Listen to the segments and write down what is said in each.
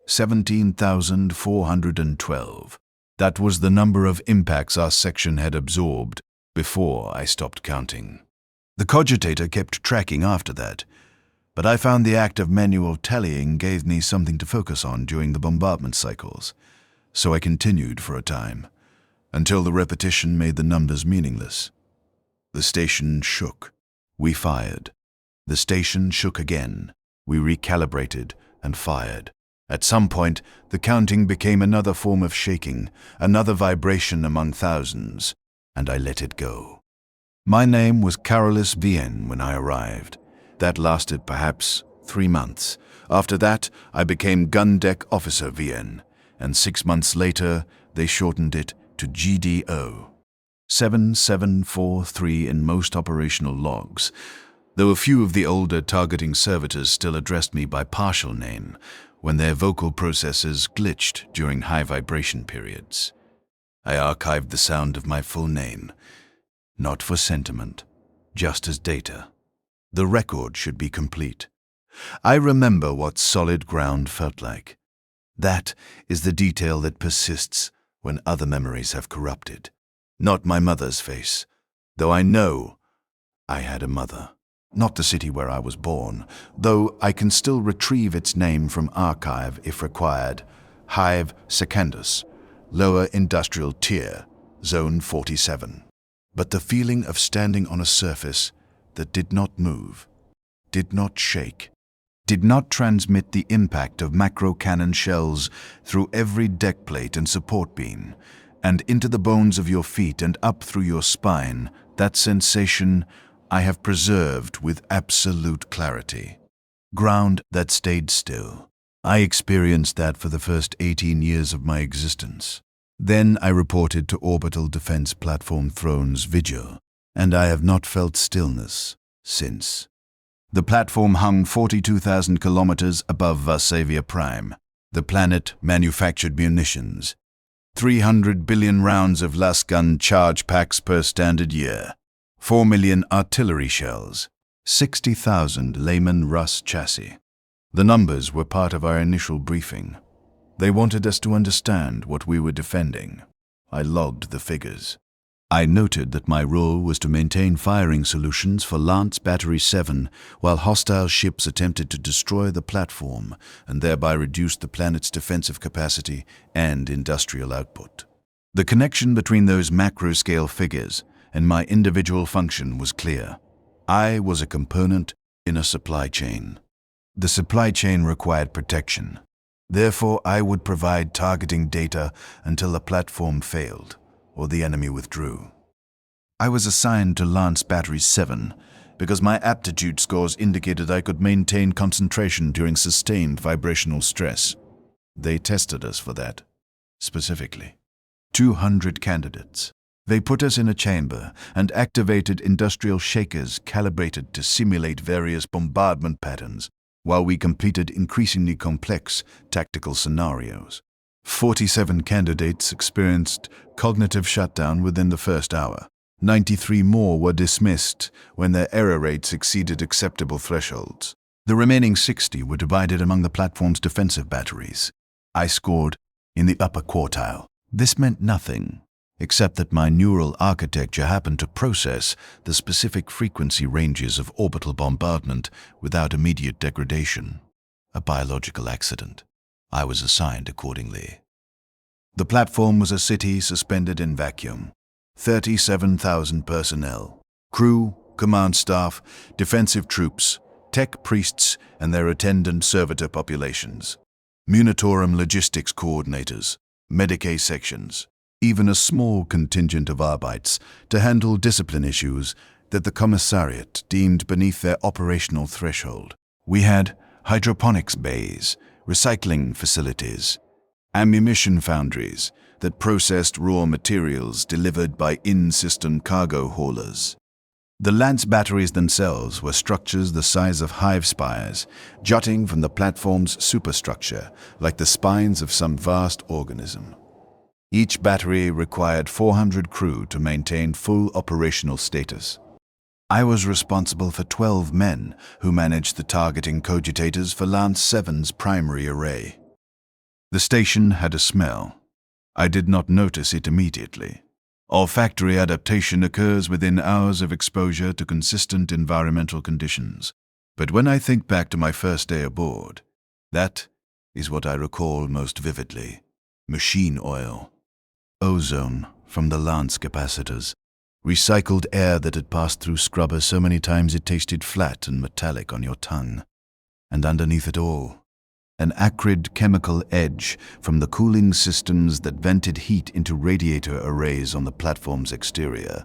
17,412. That was the number of impacts our section had absorbed before I stopped counting. The cogitator kept tracking after that, but I found the act of manual tallying gave me something to focus on during the bombardment cycles, so I continued for a time, until the repetition made the numbers meaningless. The station shook. We fired. The station shook again. We recalibrated and fired. At some point, the counting became another form of shaking, another vibration among thousands, and I let it go. My name was Carolus Vien when I arrived. That lasted perhaps 3 months. After that, I became Gun Deck Officer Vien, and 6 months later, they shortened it to GDO. 7743 in most operational logs, though a few of the older targeting servitors still addressed me by partial name when their vocal processors glitched during high vibration periods. I archived the sound of my full name, not for sentiment, just as data. The record should be complete. I remember what solid ground felt like. That is the detail that persists when other memories have corrupted. Not my mother's face, though I know I had a mother. Not the city where I was born, though I can still retrieve its name from archive if required. Hive Secundus, Lower Industrial Tier, Zone 47. But the feeling of standing on a surface that did not move, did not shake, did not transmit the impact of macro cannon shells through every deck plate and support beam, and into the bones of your feet and up through your spine, that sensation I have preserved with absolute clarity. Ground that stayed still. I experienced that for the first 18 years of my existence. Then I reported to Orbital Defense Platform Throne's vigil, and I have not felt stillness since. The platform hung 42,000 kilometers above Varsavia Prime. The planet manufactured munitions. 300 billion rounds of lasgun charge packs per standard year. 4 million artillery shells. 60,000 Lehman Russ chassis. The numbers were part of our initial briefing. They wanted us to understand what we were defending. I logged the figures. I noted that my role was to maintain firing solutions for Lance Battery 7 while hostile ships attempted to destroy the platform and thereby reduce the planet's defensive capacity and industrial output. The connection between those macro-scale figures and my individual function was clear. I was a component in a supply chain. The supply chain required protection. Therefore, I would provide targeting data until the platform failed or the enemy withdrew. I was assigned to Lance Battery 7 because my aptitude scores indicated I could maintain concentration during sustained vibrational stress. They tested us for that, specifically. 200 candidates. They put us in a chamber and activated industrial shakers calibrated to simulate various bombardment patterns while we completed increasingly complex tactical scenarios. 47 candidates experienced cognitive shutdown within the first hour. 93 more were dismissed when their error rates exceeded acceptable thresholds. The remaining 60 were divided among the platform's defensive batteries. I scored in the upper quartile. This meant nothing, except that my neural architecture happened to process the specific frequency ranges of orbital bombardment without immediate degradation. A biological accident. I was assigned accordingly. The platform was a city suspended in vacuum. 37,000 personnel. Crew, command staff, defensive troops, tech priests, and their attendant servitor populations. Munitorum logistics coordinators, Medicae sections, even a small contingent of Arbites to handle discipline issues that the commissariat deemed beneath their operational threshold. We had hydroponics bays, recycling facilities, ammunition foundries that processed raw materials delivered by in-system cargo haulers. The Lance batteries themselves were structures the size of hive spires, jutting from the platform's superstructure like the spines of some vast organism. Each battery required 400 crew to maintain full operational status. I was responsible for 12 men who managed the targeting cogitators for Lance 7's primary array. The station had a smell. I did not notice it immediately. Olfactory adaptation occurs within hours of exposure to consistent environmental conditions. But when I think back to my first day aboard, that is what I recall most vividly. Machine oil, ozone from the lance capacitors, recycled air that had passed through scrubbers so many times it tasted flat and metallic on your tongue. And underneath it all, an acrid chemical edge from the cooling systems that vented heat into radiator arrays on the platform's exterior.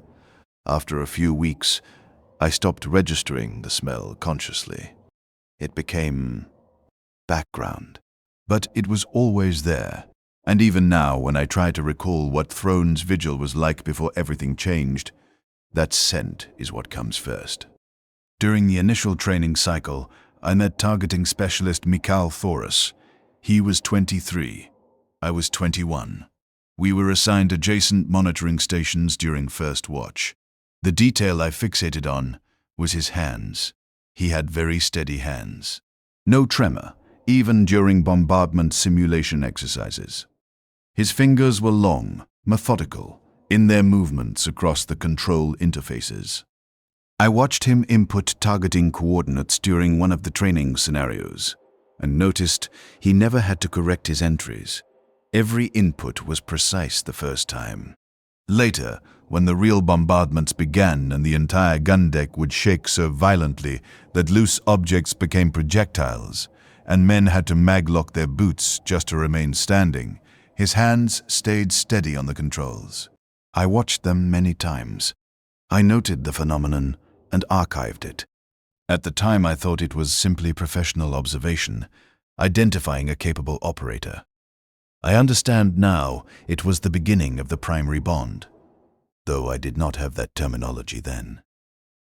After a few weeks, I stopped registering the smell consciously. It became background. But it was always there, and even now when I try to recall what Throne's vigil was like before everything changed, that scent is what comes first. During the initial training cycle, I met targeting specialist Mikhail Thoris. He was 23. I was 21. We were assigned adjacent monitoring stations during first watch. The detail I fixated on was his hands. He had very steady hands. No tremor, even during bombardment simulation exercises. His fingers were long, methodical, in their movements across the control interfaces. I watched him input targeting coordinates during one of the training scenarios, and noticed he never had to correct his entries. Every input was precise the first time. Later, when the real bombardments began and the entire gun deck would shake so violently that loose objects became projectiles, and men had to maglock their boots just to remain standing, his hands stayed steady on the controls. I watched them many times. I noted the phenomenon and archived it. At the time I thought it was simply professional observation, identifying a capable operator. I understand now it was the beginning of the primary bond, though I did not have that terminology then.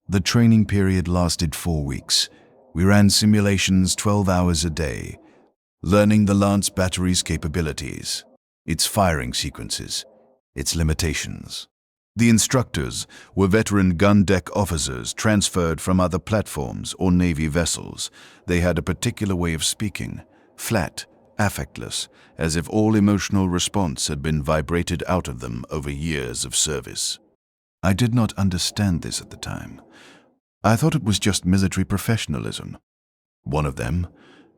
The training period lasted 4 weeks. We ran simulations 12 hours a day, learning the Lance battery's capabilities, its firing sequences, its limitations. The instructors were veteran gun deck officers transferred from other platforms or Navy vessels. They had a particular way of speaking, flat, affectless, as if all emotional response had been vibrated out of them over years of service. I did not understand this at the time. I thought it was just military professionalism. One of them,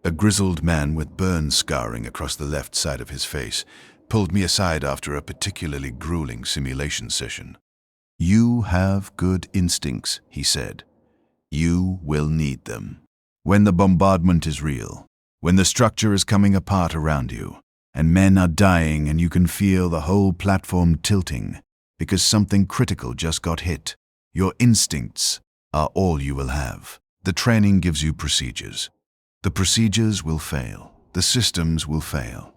a grizzled man with burn scarring across the left side of his face, pulled me aside after a particularly grueling simulation session. "You have good instincts," he said. "You will need them. When the bombardment is real, when the structure is coming apart around you, and men are dying and you can feel the whole platform tilting because something critical just got hit, your instincts are all you will have. The training gives you procedures. The procedures will fail. The systems will fail.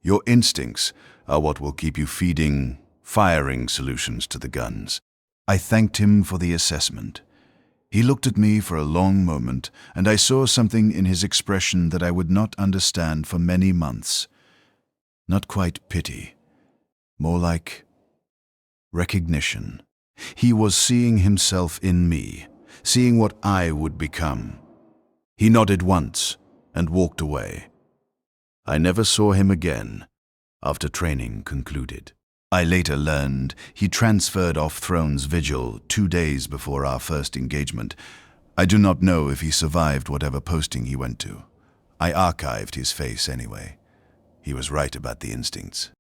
Your instincts are what will keep you feeding, firing solutions to the guns." I thanked him for the assessment. He looked at me for a long moment, and I saw something in his expression that I would not understand for many months. Not quite pity, more like recognition. He was seeing himself in me, seeing what I would become. He nodded once and walked away. I never saw him again after training concluded. I later learned he transferred off Throne's vigil 2 days before our first engagement. I do not know if he survived whatever posting he went to. I archived his face anyway. He was right about the instincts.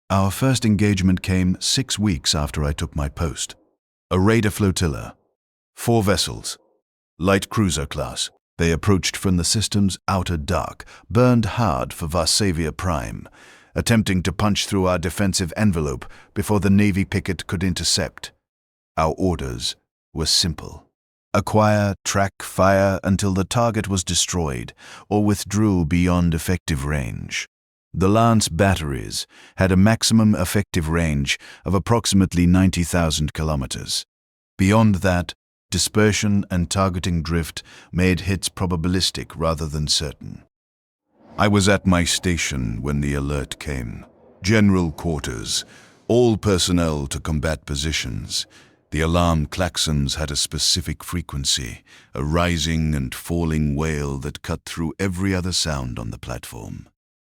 Our first engagement came 6 weeks after I took my post. A raider flotilla, 4 vessels, light cruiser class. They approached from the system's outer dark, burned hard for Varsavia Prime, attempting to punch through our defensive envelope before the Navy picket could intercept. Our orders were simple. Acquire, track, fire until the target was destroyed or withdrew beyond effective range. The Lance batteries had a maximum effective range of approximately 90,000 kilometers. Beyond that, dispersion and targeting drift made hits probabilistic rather than certain. I was at my station when the alert came. General quarters, all personnel to combat positions. The alarm klaxons had a specific frequency, a rising and falling wail that cut through every other sound on the platform.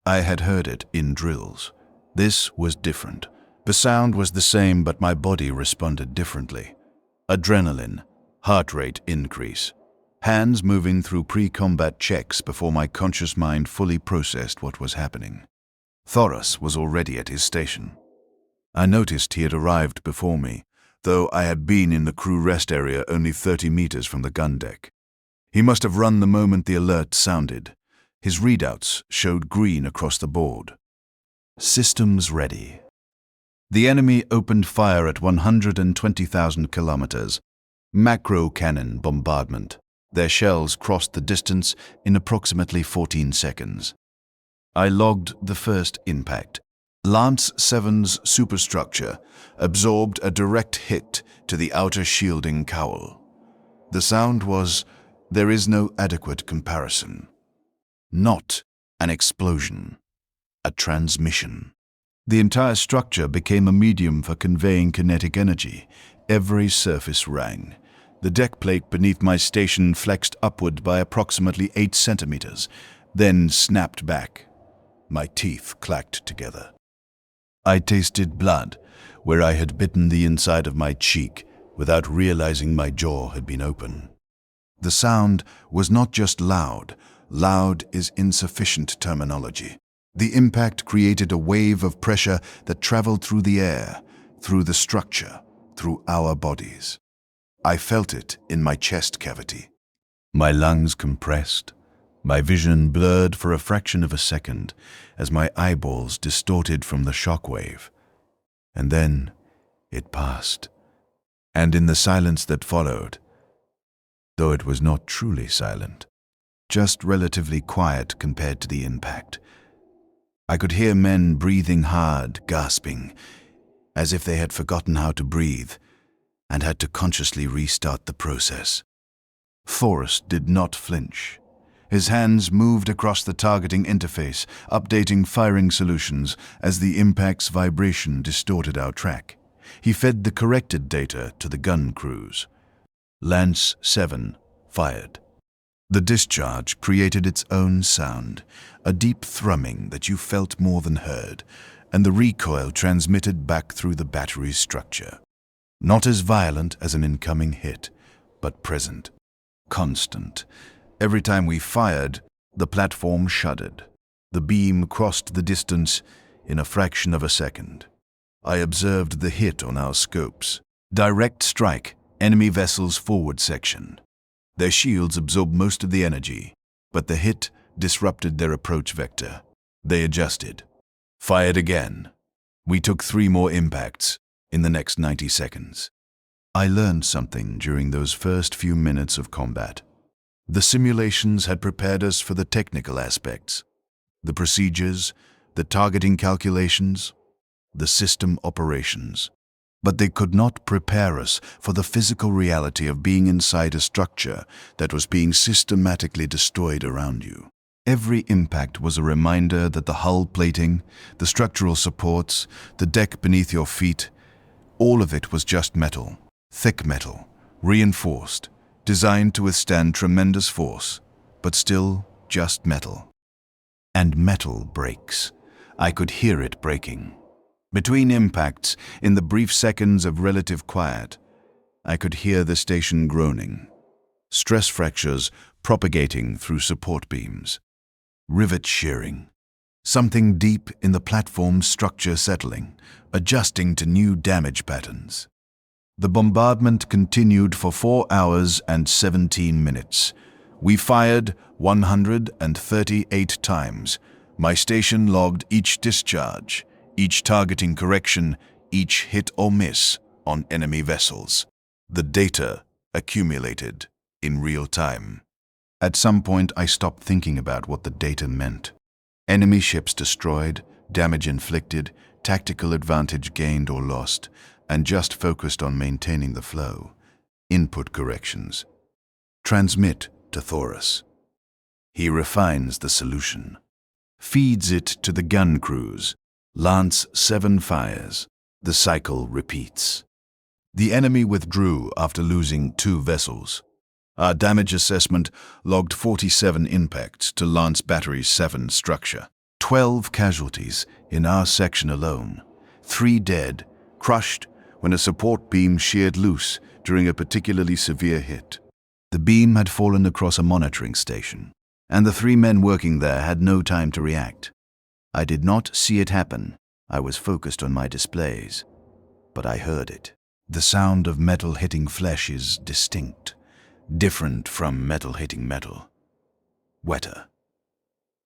I had heard it in drills. This was different. The sound was the same, but my body responded differently. Adrenaline, heart rate increase, hands moving through pre-combat checks before my conscious mind fully processed what was happening. Thoros was already at his station. I noticed he had arrived before me, though I had been in the crew rest area only 30 meters from the gun deck. He must have run the moment the alert sounded. His readouts showed green across the board. Systems ready. The enemy opened fire at 120,000 kilometers. Macro cannon bombardment. Their shells crossed the distance in approximately 14 seconds. I logged the first impact. Lance 7's superstructure absorbed a direct hit to the outer shielding cowl. The sound was, there is no adequate comparison. Not an explosion, a transmission. The entire structure became a medium for conveying kinetic energy. Every surface rang. The deck plate beneath my station flexed upward by approximately 8 centimeters, then snapped back. My teeth clacked together. I tasted blood where I had bitten the inside of my cheek without realizing my jaw had been open. The sound was not just loud. Loud is insufficient terminology. The impact created a wave of pressure that traveled through the air, through the structure, through our bodies. I felt it in my chest cavity. My lungs compressed, my vision blurred for a fraction of a second as my eyeballs distorted from the shock wave. And then it passed. And in the silence that followed, though it was not truly silent, just relatively quiet compared to the impact, I could hear men breathing hard, gasping, as if they had forgotten how to breathe and had to consciously restart the process. Thoros did not flinch. His hands moved across the targeting interface, updating firing solutions as the impact's vibration distorted our track. He fed the corrected data to the gun crews. Lance 7 fired. The discharge created its own sound, a deep thrumming that you felt more than heard, and the recoil transmitted back through the battery's structure. Not as violent as an incoming hit, but present, constant. Every time we fired, the platform shuddered. The beam crossed the distance in a fraction of a second. I observed the hit on our scopes. Direct strike, enemy vessel's forward section. Their shields absorbed most of the energy, but the hit disrupted their approach vector. They adjusted. Fired again. We took 3 more impacts in the next 90 seconds. I learned something during those first few minutes of combat. The simulations had prepared us for the technical aspects, the procedures, the targeting calculations, the system operations. But they could not prepare us for the physical reality of being inside a structure that was being systematically destroyed around you. Every impact was a reminder that the hull plating, the structural supports, the deck beneath your feet, all of it was just metal, thick metal, reinforced, designed to withstand tremendous force, but still just metal. And metal breaks. I could hear it breaking. Between impacts, in the brief seconds of relative quiet, I could hear the station groaning. Stress fractures propagating through support beams. Rivet shearing. Something deep in the platform's structure settling, adjusting to new damage patterns. The bombardment continued for 4 hours and 17 minutes. We fired 138 times. My station logged each discharge, each targeting correction, each hit or miss on enemy vessels. The data accumulated in real time. At some point, I stopped thinking about what the data meant. Enemy ships destroyed, damage inflicted, tactical advantage gained or lost, and just focused on maintaining the flow. Input corrections. Transmit to Thoros. He refines the solution. Feeds it to the gun crews. Lance 7 fires. The cycle repeats. The enemy withdrew after losing 2 vessels. Our damage assessment logged 47 impacts to Lance Battery 7 structure. 12 casualties in our section alone. 3 dead, crushed when a support beam sheared loose during a particularly severe hit. The beam had fallen across a monitoring station, and the 3 men working there had no time to react. I did not see it happen. I was focused on my displays, but I heard it. The sound of metal hitting flesh is distinct, different from metal hitting metal. Wetter.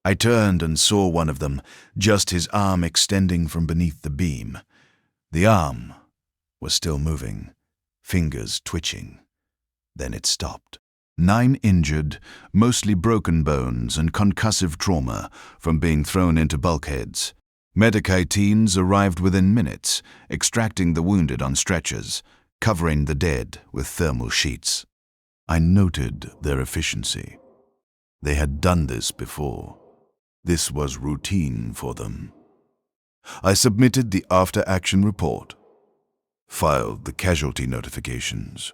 I turned and saw one of them, just his arm extending from beneath the beam. The arm was still moving, fingers twitching. Then it stopped. 9 injured, mostly broken bones and concussive trauma from being thrown into bulkheads. Medicae teams arrived within minutes, extracting the wounded on stretchers, covering the dead with thermal sheets. I noted their efficiency. They had done this before. This was routine for them. I submitted the after-action report, filed the casualty notifications,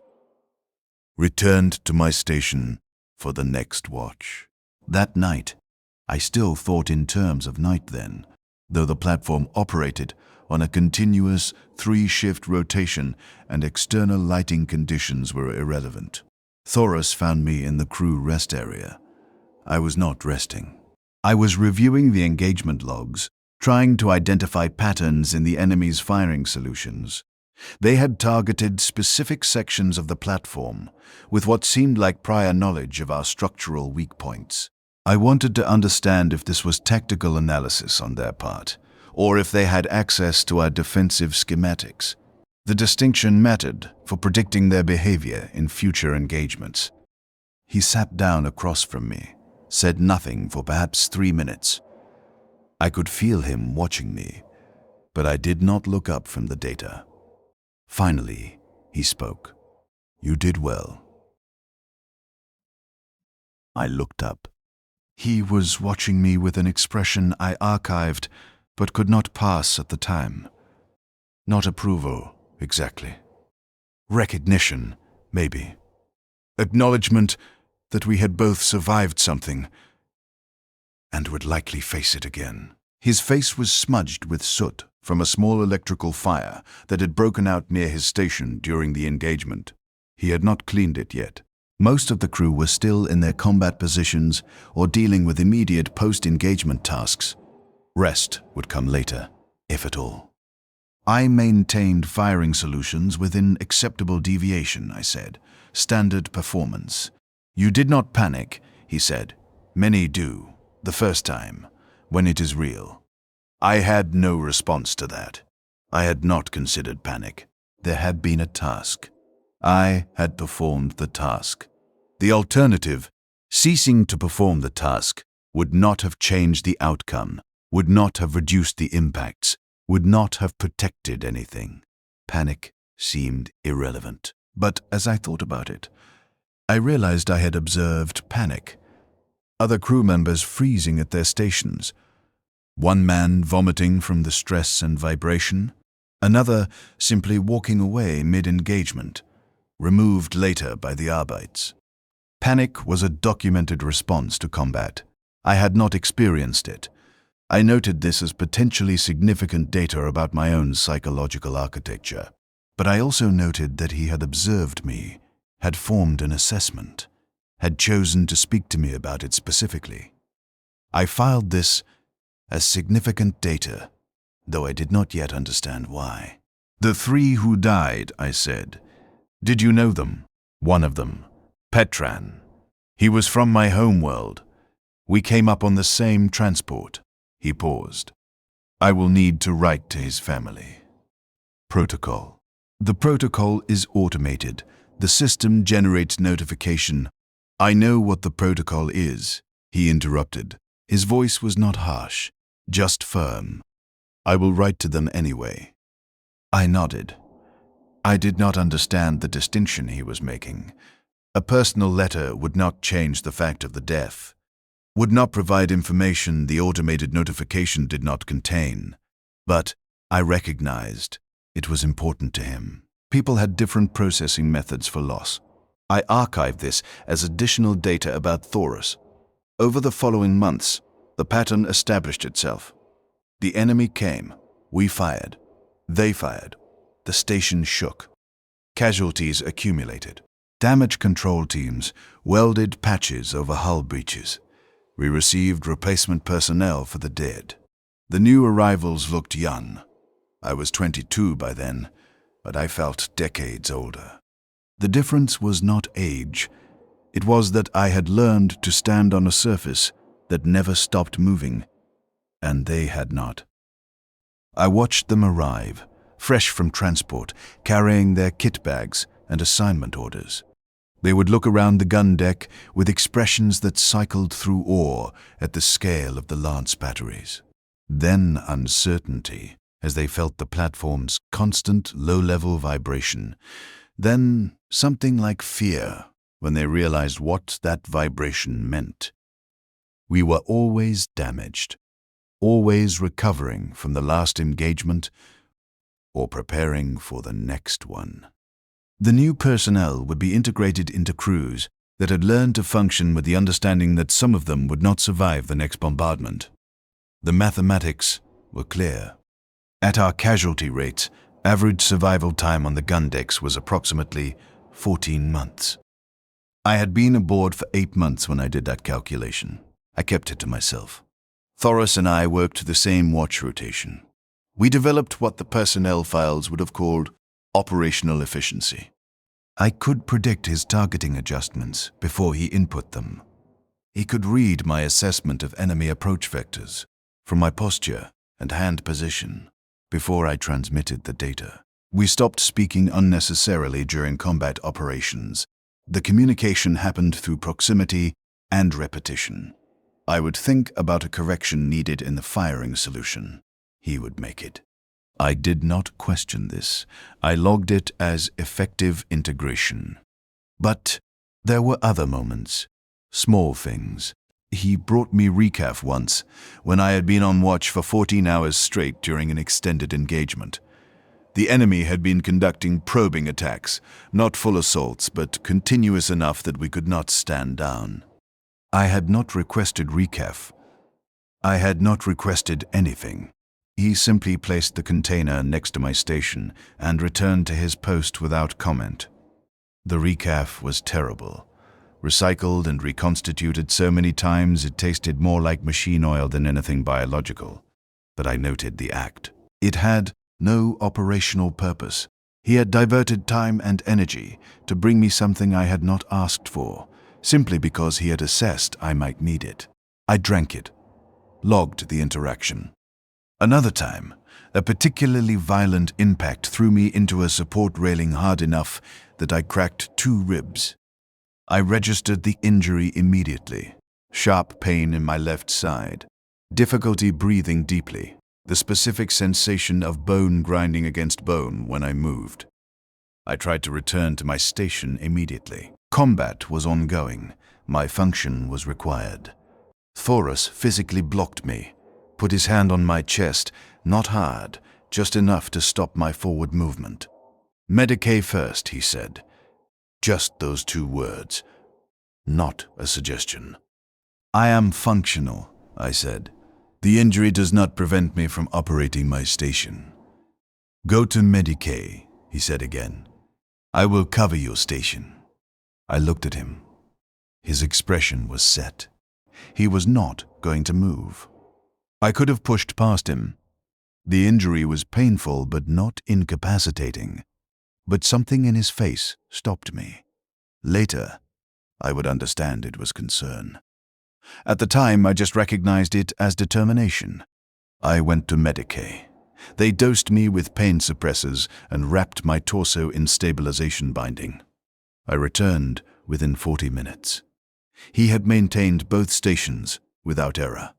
returned to my station for the next watch. That night, I still thought in terms of night then, though the platform operated on a continuous 3-shift rotation and external lighting conditions were irrelevant. Thoros found me in the crew rest area. I was not resting. I was reviewing the engagement logs, trying to identify patterns in the enemy's firing solutions. They had targeted specific sections of the platform with what seemed like prior knowledge of our structural weak points. I wanted to understand if this was tactical analysis on their part, or if they had access to our defensive schematics. The distinction mattered for predicting their behavior in future engagements. He sat down across from me, said nothing for perhaps 3 minutes. I could feel him watching me, but I did not look up from the data. Finally, he spoke. "You did well." I looked up. He was watching me with an expression I archived but could not pass at the time. Not approval, exactly. Recognition, maybe. Acknowledgement that we had both survived something and would likely face it again. His face was smudged with soot from a small electrical fire that had broken out near his station during the engagement. He had not cleaned it yet. Most of the crew were still in their combat positions or dealing with immediate post-engagement tasks. Rest would come later, if at all. I maintained firing solutions within acceptable deviation, I said. Standard performance. "You did not panic," he said. "Many do, the first time, when it is real." I had no response to that. I had not considered panic. There had been a task. I had performed the task. The alternative, ceasing to perform the task, would not have changed the outcome, would not have reduced the impacts, would not have protected anything. Panic seemed irrelevant. But as I thought about it, I realized I had observed panic. Other crew members freezing at their stations. One man vomiting from the stress and vibration, another simply walking away mid-engagement, removed later by the Arbites. Panic was a documented response to combat. I had not experienced it. I noted this as potentially significant data about my own psychological architecture. But I also noted that he had observed me, had formed an assessment, had chosen to speak to me about it specifically. I filed this as significant data, though I did not yet understand why. "The 3 who died," I said. "Did you know them?" "One of them, Petran. He was from my homeworld. We came up on the same transport." He paused. "I will need to write to his family." Protocol. "The protocol is automated. The system generates notification." "I know what the protocol is," he interrupted. His voice was not harsh, just firm. "I will write to them anyway." I nodded. I did not understand the distinction he was making. A personal letter would not change the fact of the death, would not provide information the automated notification did not contain. But I recognized it was important to him. People had different processing methods for loss. I archived this as additional data about Thoros. Over the following months, The pattern established itself. The enemy came. We fired. They fired. The station shook. Casualties accumulated. Damage control teams welded patches over hull breaches. We received replacement personnel for the dead. The new arrivals looked young. I was 22 by then, but I felt decades older. The difference was not age. It was that I had learned to stand on a surface that never stopped moving, and they had not. I watched them arrive, fresh from transport, carrying their kit bags and assignment orders. They would look around the gun deck with expressions that cycled through awe at the scale of the lance batteries. Then uncertainty, as they felt the platform's constant low-level vibration. Then something like fear, when they realized what that vibration meant. We were always damaged, always recovering from the last engagement or preparing for the next one. The new personnel would be integrated into crews that had learned to function with the understanding that some of them would not survive the next bombardment. The mathematics were clear. At our casualty rates, average survival time on the gun decks was approximately 14 months. I had been aboard for 8 months when I did that calculation. I kept it to myself. Thoris and I worked the same watch rotation. We developed what the personnel files would have called operational efficiency. I could predict his targeting adjustments before he input them. He could read my assessment of enemy approach vectors from my posture and hand position before I transmitted the data. We stopped speaking unnecessarily during combat operations. The communication happened through proximity and repetition. I would think about a correction needed in the firing solution. He would make it. I did not question this. I logged it as effective integration. But there were other moments, small things. He brought me recaf once, when I had been on watch for 14 hours straight during an extended engagement. The enemy had been conducting probing attacks, not full assaults, but continuous enough that we could not stand down. I had not requested recaf. I had not requested anything. He simply placed the container next to my station and returned to his post without comment. The recaf was terrible. Recycled and reconstituted so many times it tasted more like machine oil than anything biological. But I noted the act. It had no operational purpose. He had diverted time and energy to bring me something I had not asked for, simply because he had assessed I might need it. I drank it, logged the interaction. Another time, a particularly violent impact threw me into a support railing hard enough that I cracked 2 ribs. I registered the injury immediately. Sharp pain in my left side, difficulty breathing deeply, the specific sensation of bone grinding against bone when I moved. I tried to return to my station immediately. Combat was ongoing. My function was required. Thoris physically blocked me, put his hand on my chest, not hard, just enough to stop my forward movement. "Medicae first," he said. Just those 2 words. Not a suggestion. "I am functional," I said. "The injury does not prevent me from operating my station." "Go to Medicae," he said again. "I will cover your station." I looked at him. His expression was set. He was not going to move. I could have pushed past him. The injury was painful but not incapacitating. But something in his face stopped me. Later, I would understand it was concern. At the time, I just recognized it as determination. I went to Medicae. They dosed me with pain suppressors and wrapped my torso in stabilization binding. I returned within 40 minutes. He had maintained both stations without error.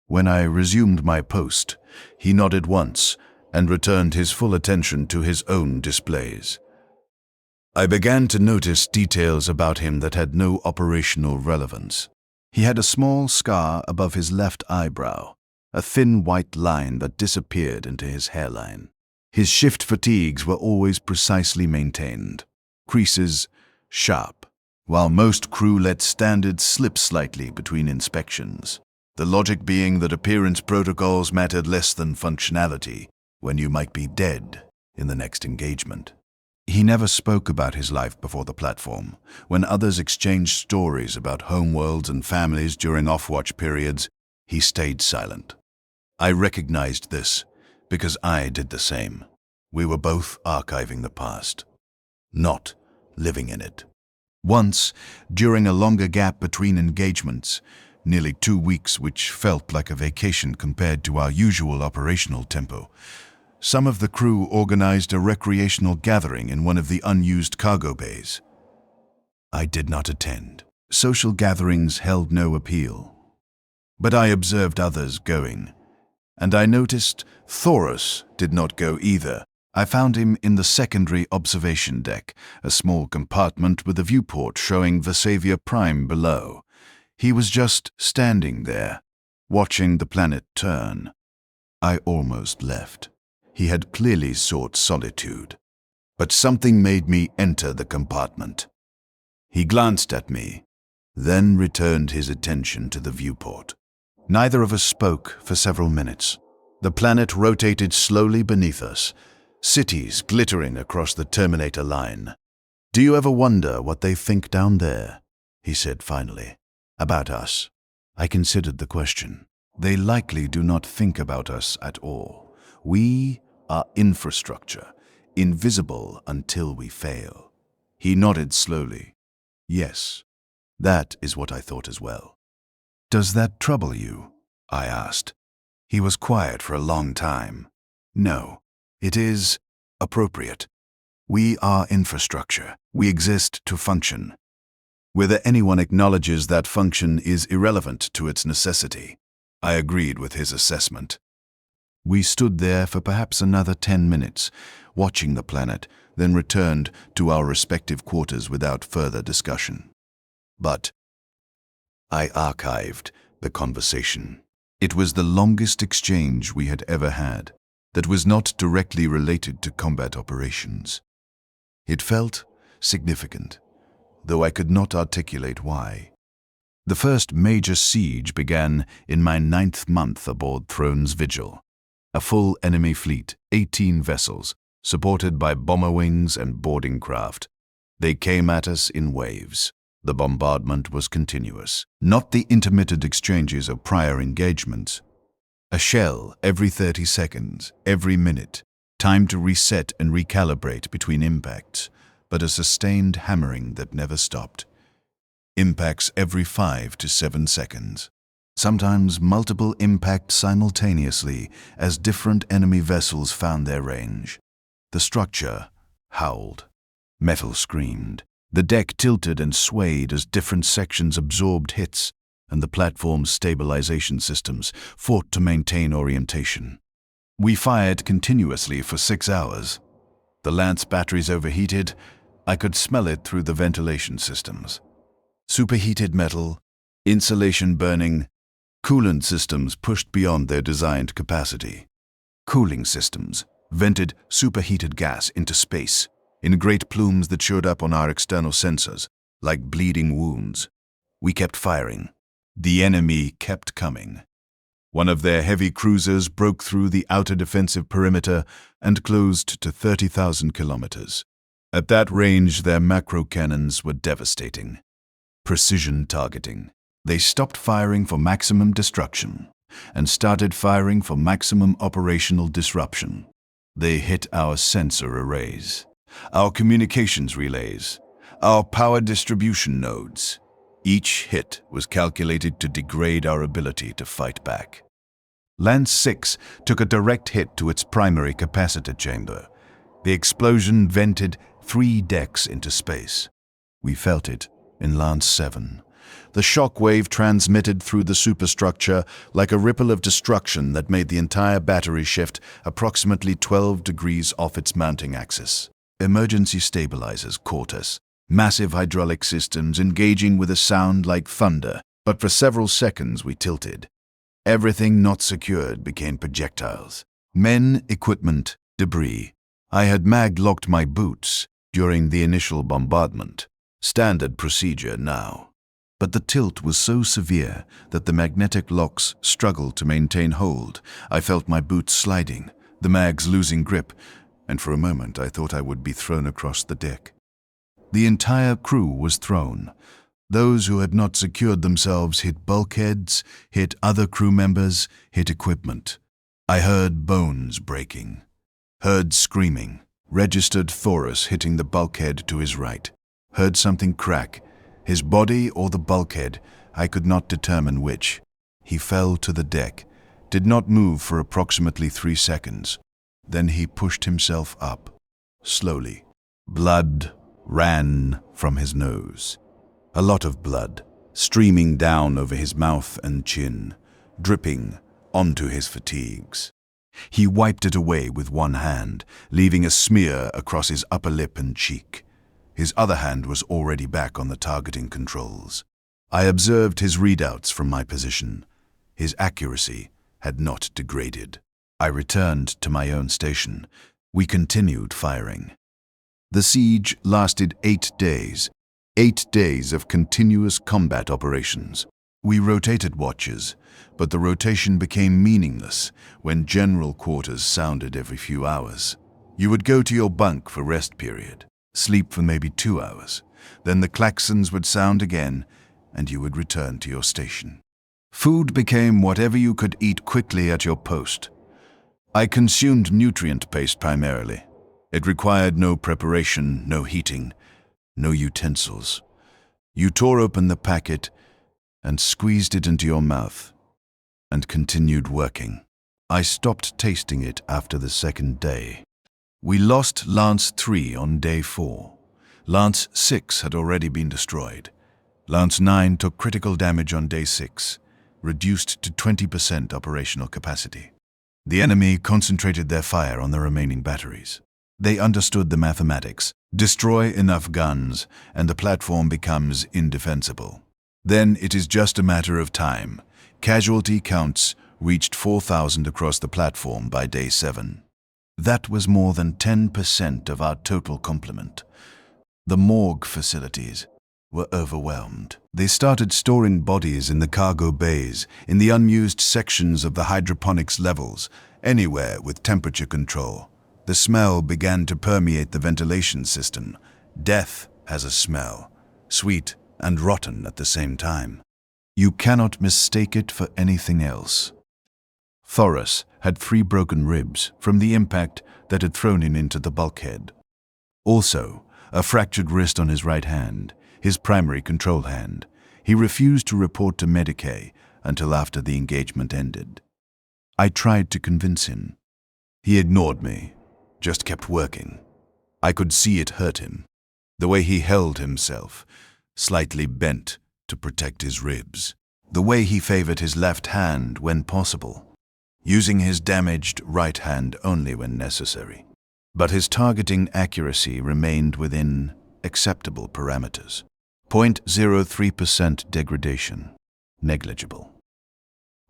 When I resumed my post, he nodded once and returned his full attention to his own displays. I began to notice details about him that had no operational relevance. He had a small scar above his left eyebrow, a thin white line that disappeared into his hairline. His shift fatigues were always precisely maintained, creases sharp, while most crew let standards slip slightly between inspections. The logic being that appearance protocols mattered less than functionality when you might be dead in the next engagement. He never spoke about his life before the platform. When others exchanged stories about homeworlds and families during off-watch periods, he stayed silent. I recognized this because I did the same. We were both archiving the past, not living in it. Once, during a longer gap between engagements, nearly 2 weeks, which felt like a vacation compared to our usual operational tempo, some of the crew organized a recreational gathering in one of the unused cargo bays. I did not attend. Social gatherings held no appeal. But I observed others going, and I noticed Thoros did not go either. I found him in the secondary observation deck, a small compartment with a viewport showing Vesavier Prime below. He was just standing there, watching the planet turn. I almost left. He had clearly sought solitude. But something made me enter the compartment. He glanced at me, then returned his attention to the viewport. Neither of us spoke for several minutes. The planet rotated slowly beneath us, cities glittering across the Terminator line. "Do you ever wonder what they think down there?" he said finally. "About us." I considered the question. They likely do not think about us at all. We are infrastructure, invisible until we fail. He nodded slowly. Yes, that is what I thought as well. "Does that trouble you?" I asked. He was quiet for a long time. "No, it is appropriate. We are infrastructure. We exist to function. Whether anyone acknowledges that function is irrelevant to its necessity." I agreed with his assessment. We stood there for perhaps another 10 minutes, watching the planet, then returned to our respective quarters without further discussion. But I archived the conversation. It was the longest exchange we had ever had that was not directly related to combat operations. It felt significant, though I could not articulate why. The first major siege began in my 9th month aboard Throne's Vigil. A full enemy fleet, 18 vessels, supported by bomber wings and boarding craft. They came at us in waves. The bombardment was continuous, not the intermittent exchanges of prior engagements. A shell every 30 seconds, every minute, time to reset and recalibrate between impacts, but a sustained hammering that never stopped. Impacts every 5 to 7 seconds. Sometimes multiple impacts simultaneously as different enemy vessels found their range. The structure howled. Metal screamed. The deck tilted and swayed as different sections absorbed hits, and the platform's stabilization systems fought to maintain orientation. We fired continuously for 6 hours. The Lance batteries overheated. I could smell it through the ventilation systems. Superheated metal, insulation burning, coolant systems pushed beyond their designed capacity. Cooling systems vented superheated gas into space in great plumes that showed up on our external sensors, like bleeding wounds. We kept firing. The enemy kept coming. One of their heavy cruisers broke through the outer defensive perimeter and closed to 30,000 kilometers. At that range, their macro cannons were devastating. Precision targeting. They stopped firing for maximum destruction and started firing for maximum operational disruption. They hit our sensor arrays, our communications relays, our power distribution nodes. Each hit was calculated to degrade our ability to fight back. Lance 6 took a direct hit to its primary capacitor chamber. The explosion vented 3 decks into space. We felt it in Lance 7. The shock wave transmitted through the superstructure like a ripple of destruction that made the entire battery shift approximately 12 degrees off its mounting axis. Emergency stabilizers caught us, massive hydraulic systems engaging with a sound like thunder, but for several seconds we tilted. Everything not secured became projectiles. Men, equipment, debris. I had mag-locked my boots during the initial bombardment. Standard procedure now. but the tilt was so severe that the magnetic locks struggled to maintain hold. I felt my boots sliding, the mags losing grip, and for a moment I thought I would be thrown across the deck. The entire crew was thrown. Those who had not secured themselves hit bulkheads, hit other crew members, hit equipment. I heard bones breaking, heard screaming, registered Thoros hitting the bulkhead to his right, heard something crack, his body or the bulkhead, I could not determine which. He fell to the deck, did not move for approximately 3 seconds. Then he pushed himself up, slowly. Blood ran from his nose. A lot of blood, streaming down over his mouth and chin, dripping onto his fatigues. He wiped it away with one hand, leaving a smear across his upper lip and cheek. His other hand was already back on the targeting controls. I observed his readouts from my position. His accuracy had not degraded. I returned to my own station. We continued firing. The siege lasted 8 days. 8 days of continuous combat operations. We rotated watches, but the rotation became meaningless when general quarters sounded every few hours. You would go to your bunk for rest period, sleep for maybe 2 hours. Then the klaxons would sound again, and you would return to your station. Food became whatever you could eat quickly at your post. I consumed nutrient paste primarily. It required no preparation, no heating, no utensils. You tore open the packet and squeezed it into your mouth and continued working. I stopped tasting it after the second day. We lost Lance 3 on day 4. Lance 6 had already been destroyed. Lance 9 took critical damage on day 6, reduced to 20% operational capacity. The enemy concentrated their fire on the remaining batteries. They understood the mathematics. Destroy enough guns, and the platform becomes indefensible. Then it is just a matter of time. Casualty counts reached 4,000 across the platform by day 7. That was more than 10% of our total complement. The morgue facilities were overwhelmed. They started storing bodies in the cargo bays, in the unused sections of the hydroponics levels, anywhere with temperature control. The smell began to permeate the ventilation system. Death has a smell, sweet and rotten at the same time. You cannot mistake it for anything else. Thoros had 3 broken ribs from the impact that had thrown him into the bulkhead. Also, a fractured wrist on his right hand, his primary control hand. He refused to report to Medicae until after the engagement ended. I tried to convince him. He ignored me, just kept working. I could see it hurt him. The way he held himself, slightly bent to protect his ribs. The way he favored his left hand when possible, using his damaged right hand only when necessary. But his targeting accuracy remained within acceptable parameters. 0.03% degradation, negligible.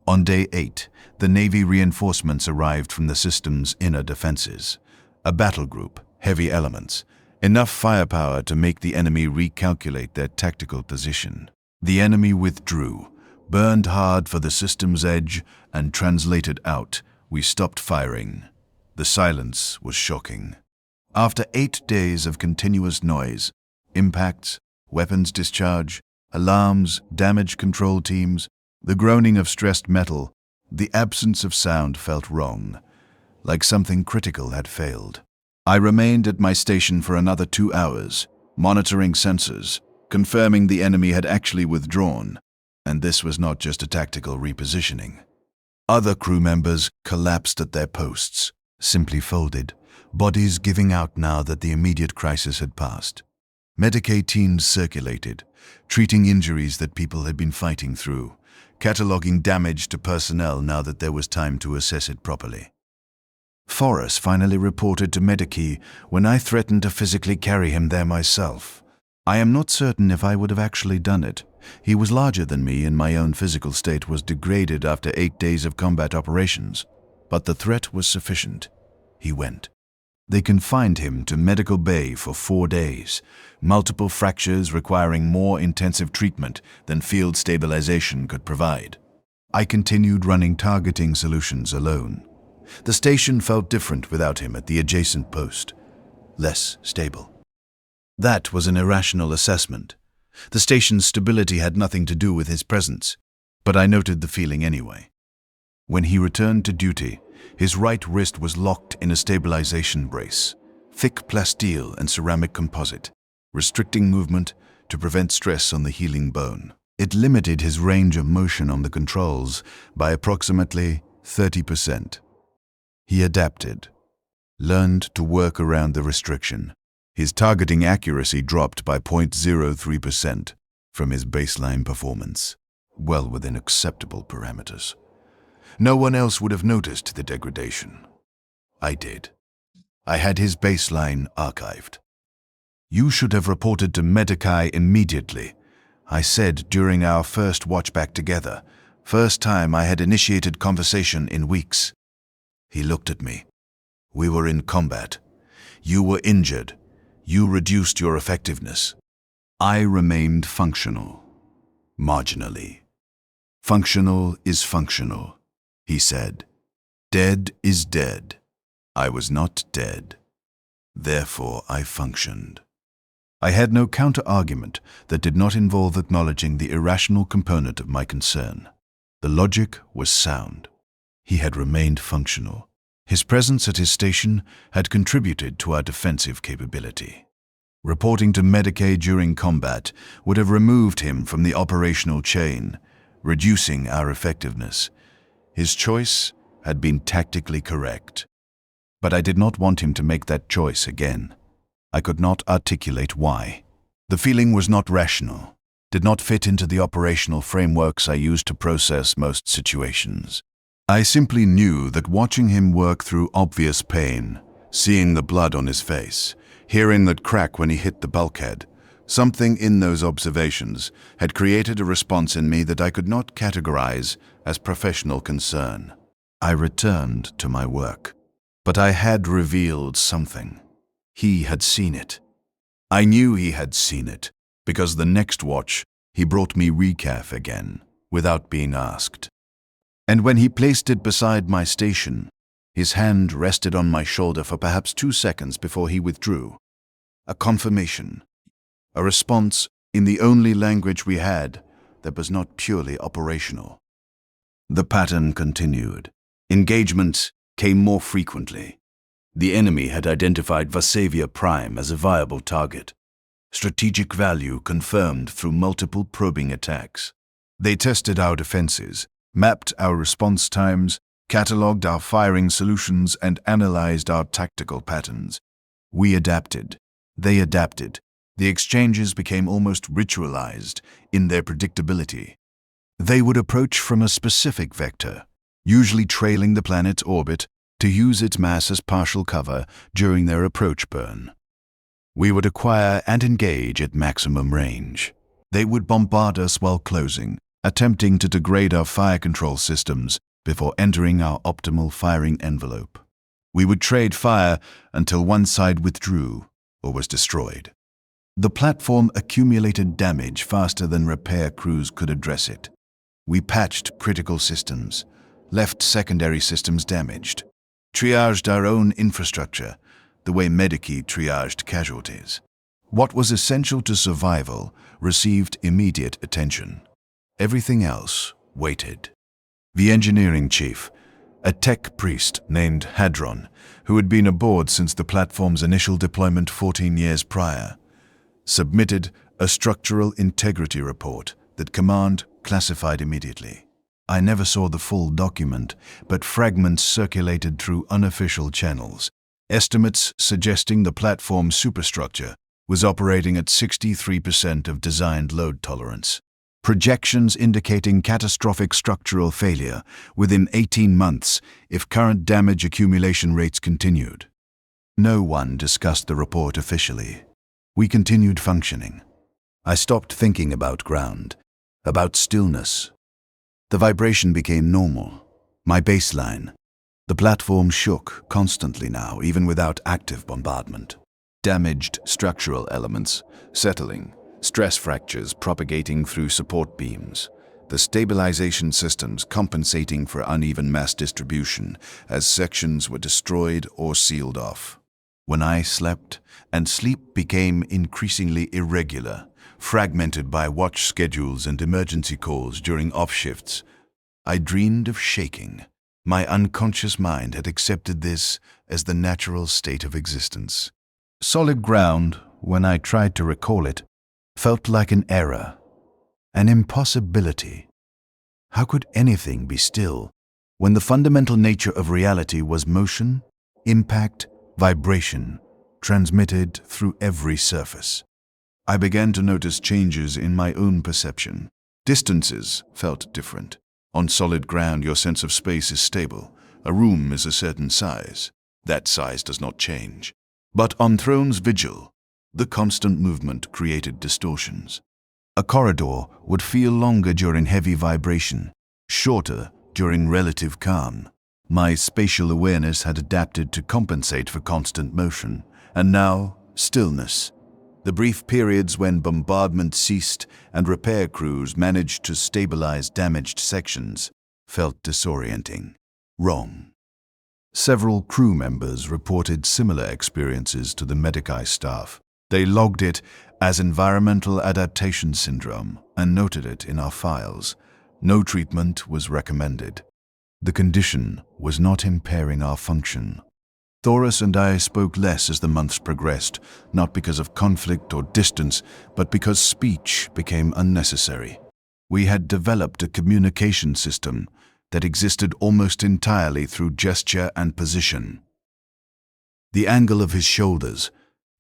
On day 8, the Navy reinforcements arrived from the system's inner defenses. A battle group, heavy elements, enough firepower to make the enemy recalculate their tactical position. The enemy withdrew, burned hard for the system's edge, and translated out. We stopped firing. The silence was shocking. After 8 days of continuous noise, impacts, weapons discharge, alarms, damage control teams, the groaning of stressed metal, the absence of sound felt wrong, like something critical had failed. I remained at my station for another 2 hours, monitoring sensors, confirming the enemy had actually withdrawn, and this was not just a tactical repositioning. Other crew members collapsed at their posts, simply folded, bodies giving out now that the immediate crisis had passed. Medicae teams circulated, treating injuries that people had been fighting through, cataloging damage to personnel now that there was time to assess it properly. Thoros finally reported to Medicae when I threatened to physically carry him there myself. I am not certain if I would have actually done it. He was larger than me and my own physical state was degraded after 8 days of combat operations. But the threat was sufficient. He went. They confined him to medical bay for 4 days, multiple fractures requiring more intensive treatment than field stabilization could provide. I continued running targeting solutions alone. The station felt different without him at the adjacent post, less stable. That was an irrational assessment. The station's stability had nothing to do with his presence, but I noted the feeling anyway. When he returned to duty, his right wrist was locked in a stabilization brace, thick plasteel and ceramic composite, restricting movement to prevent stress on the healing bone. It limited his range of motion on the controls by approximately 30%. He adapted, learned to work around the restriction. His targeting accuracy dropped by 0.03% from his baseline performance, well within acceptable parameters. No one else would have noticed the degradation. I did. I had his baseline archived. "You should have reported to Medicae immediately," I said during our first watchback together, first time I had initiated conversation in weeks. He looked at me. "We were in combat. You were injured. You reduced your effectiveness." I remained functional. Marginally. "Functional is functional," he said. "Dead is dead." I was not dead. Therefore, I functioned. I had no counter-argument that did not involve acknowledging the irrational component of my concern. The logic was sound. He had remained functional. His presence at his station had contributed to our defensive capability. Reporting to Medicae during combat would have removed him from the operational chain, reducing our effectiveness. His choice had been tactically correct. But I did not want him to make that choice again. I could not articulate why. The feeling was not rational, did not fit into the operational frameworks I used to process most situations. I simply knew that watching him work through obvious pain, seeing the blood on his face, hearing that crack when he hit the bulkhead, something in those observations had created a response in me that I could not categorize as professional concern. I returned to my work. But I had revealed something. He had seen it. I knew he had seen it, because the next watch he brought me recaf again, without being asked. And when he placed it beside my station, his hand rested on my shoulder for perhaps 2 seconds before he withdrew. A confirmation. A response in the only language we had that was not purely operational. The pattern continued. Engagement came more frequently. The enemy had identified Vasavia Prime as a viable target. Strategic value confirmed through multiple probing attacks. They tested our defenses, mapped our response times, catalogued our firing solutions, and analyzed our tactical patterns. We adapted. They adapted. The exchanges became almost ritualized in their predictability. They would approach from a specific vector, usually trailing the planet's orbit, to use its mass as partial cover during their approach burn. We would acquire and engage at maximum range. They would bombard us while closing, attempting to degrade our fire control systems before entering our optimal firing envelope. We would trade fire until one side withdrew or was destroyed. The platform accumulated damage faster than repair crews could address it. We patched critical systems, left secondary systems damaged, triaged our own infrastructure the way Medicae triaged casualties. What was essential to survival received immediate attention. Everything else waited. The engineering chief, a tech priest named Hadron, who had been aboard since the platform's initial deployment 14 years prior, submitted a structural integrity report that Command classified immediately. I never saw the full document, but fragments circulated through unofficial channels. Estimates suggesting the platform's superstructure was operating at 63% of designed load tolerance. Projections indicating catastrophic structural failure within 18 months if current damage accumulation rates continued. No one discussed the report officially. We continued functioning. I stopped thinking about ground, about stillness. The vibration became normal, my baseline. The platform shook constantly now, even without active bombardment. Damaged structural elements settling, stress fractures propagating through support beams, the stabilization systems compensating for uneven mass distribution as sections were destroyed or sealed off. When I slept, and sleep became increasingly irregular, fragmented by watch schedules and emergency calls during off-shifts, I dreamed of shaking. My unconscious mind had accepted this as the natural state of existence. Solid ground, when I tried to recall it, felt like an error, an impossibility. How could anything be still when the fundamental nature of reality was motion, impact, vibration, transmitted through every surface? I began to notice changes in my own perception. Distances felt different. On solid ground, your sense of space is stable. A room is a certain size. That size does not change. But on Throne's vigil, the constant movement created distortions. A corridor would feel longer during heavy vibration, shorter during relative calm. My spatial awareness had adapted to compensate for constant motion, and now stillness. The brief periods when bombardment ceased and repair crews managed to stabilize damaged sections felt disorienting, wrong. Several crew members reported similar experiences to the Medici staff. They logged it as environmental adaptation syndrome and noted it in our files. No treatment was recommended. The condition was not impairing our function. Thoris and I spoke less as the months progressed, not because of conflict or distance, but because speech became unnecessary. We had developed a communication system that existed almost entirely through gesture and position. The angle of his shoulders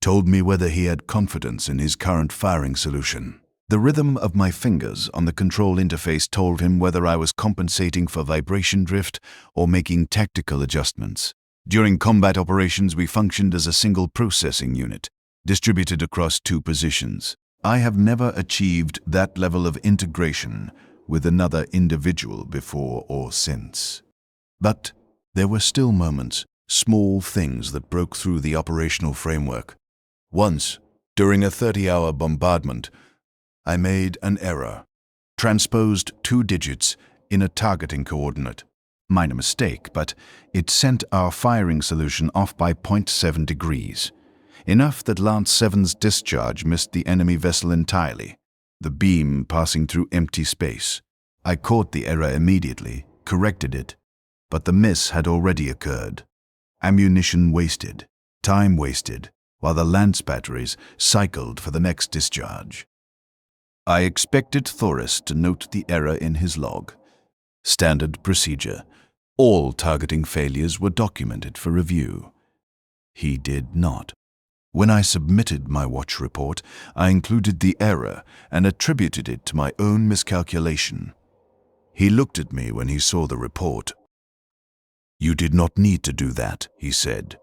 told me whether he had confidence in his current firing solution. The rhythm of my fingers on the control interface told him whether I was compensating for vibration drift or making tactical adjustments. During combat operations, we functioned as a single processing unit, distributed across 2 positions. I have never achieved that level of integration with another individual before or since. But there were still moments, small things that broke through the operational framework. Once, during a 30-hour bombardment, I made an error, transposed 2 digits in a targeting coordinate. Minor mistake, but it sent our firing solution off by 0.7 degrees, enough that Lance 7's discharge missed the enemy vessel entirely, the beam passing through empty space. I caught the error immediately, corrected it, but the miss had already occurred. Ammunition wasted, time wasted, while the Lance batteries cycled for the next discharge. I expected Thoris to note the error in his log. Standard procedure. All targeting failures were documented for review. He did not. When I submitted my watch report, I included the error and attributed it to my own miscalculation. He looked at me when he saw the report. "You did not need to do that," he said.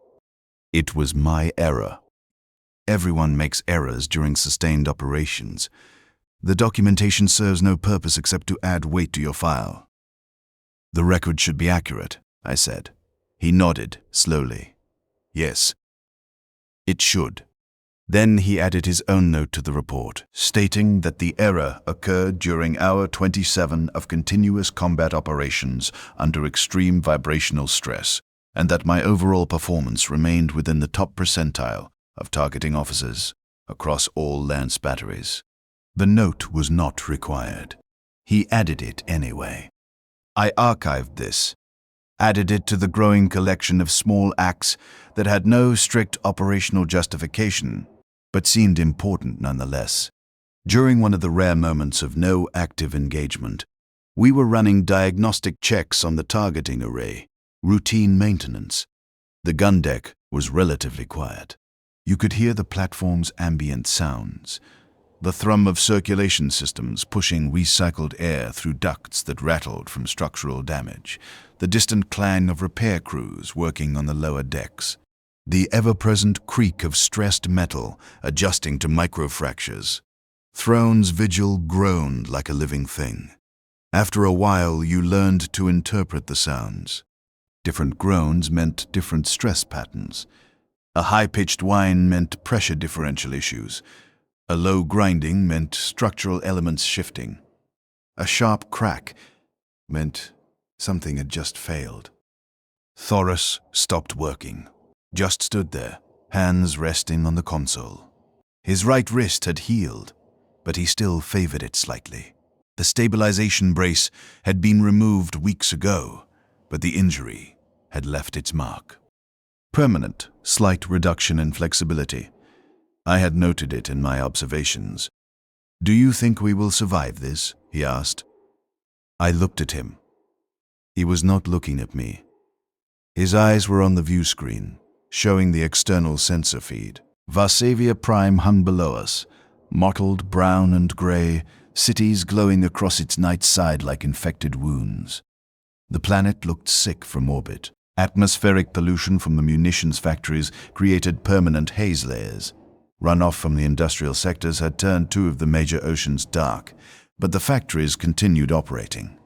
"It was my error." Everyone makes errors during sustained operations. The documentation serves no purpose except to add weight to your file. "The record should be accurate," I said. He nodded slowly. "Yes, it should." Then he added his own note to the report, stating that the error occurred during hour 27 of continuous combat operations under extreme vibrational stress, and that my overall performance remained within the top percentile of targeting officers across all Lance batteries. The note was not required. He added it anyway. I archived this, added it to the growing collection of small acts that had no strict operational justification, but seemed important nonetheless. During one of the rare moments of no active engagement, we were running diagnostic checks on the targeting array, routine maintenance. The gun deck was relatively quiet. You could hear the platform's ambient sounds, the thrum of circulation systems pushing recycled air through ducts that rattled from structural damage, the distant clang of repair crews working on the lower decks, the ever-present creak of stressed metal adjusting to microfractures. Throne's vigil groaned like a living thing. After a while, you learned to interpret the sounds. Different groans meant different stress patterns. A high-pitched whine meant pressure differential issues. A low grinding meant structural elements shifting. A sharp crack meant something had just failed. Thoros stopped working, just stood there, hands resting on the console. His right wrist had healed, but he still favored it slightly. The stabilization brace had been removed weeks ago, but the injury had left its mark. Permanent, slight reduction in flexibility. I had noted it in my observations. "Do you think we will survive this?" he asked. I looked at him. He was not looking at me. His eyes were on the view screen, showing the external sensor feed. Varsavia Prime hung below us, mottled brown and grey, cities glowing across its night side like infected wounds. The planet looked sick from orbit. Atmospheric pollution from the munitions factories created permanent haze layers. Runoff from the industrial sectors had turned two of the major oceans dark, but the factories continued operating.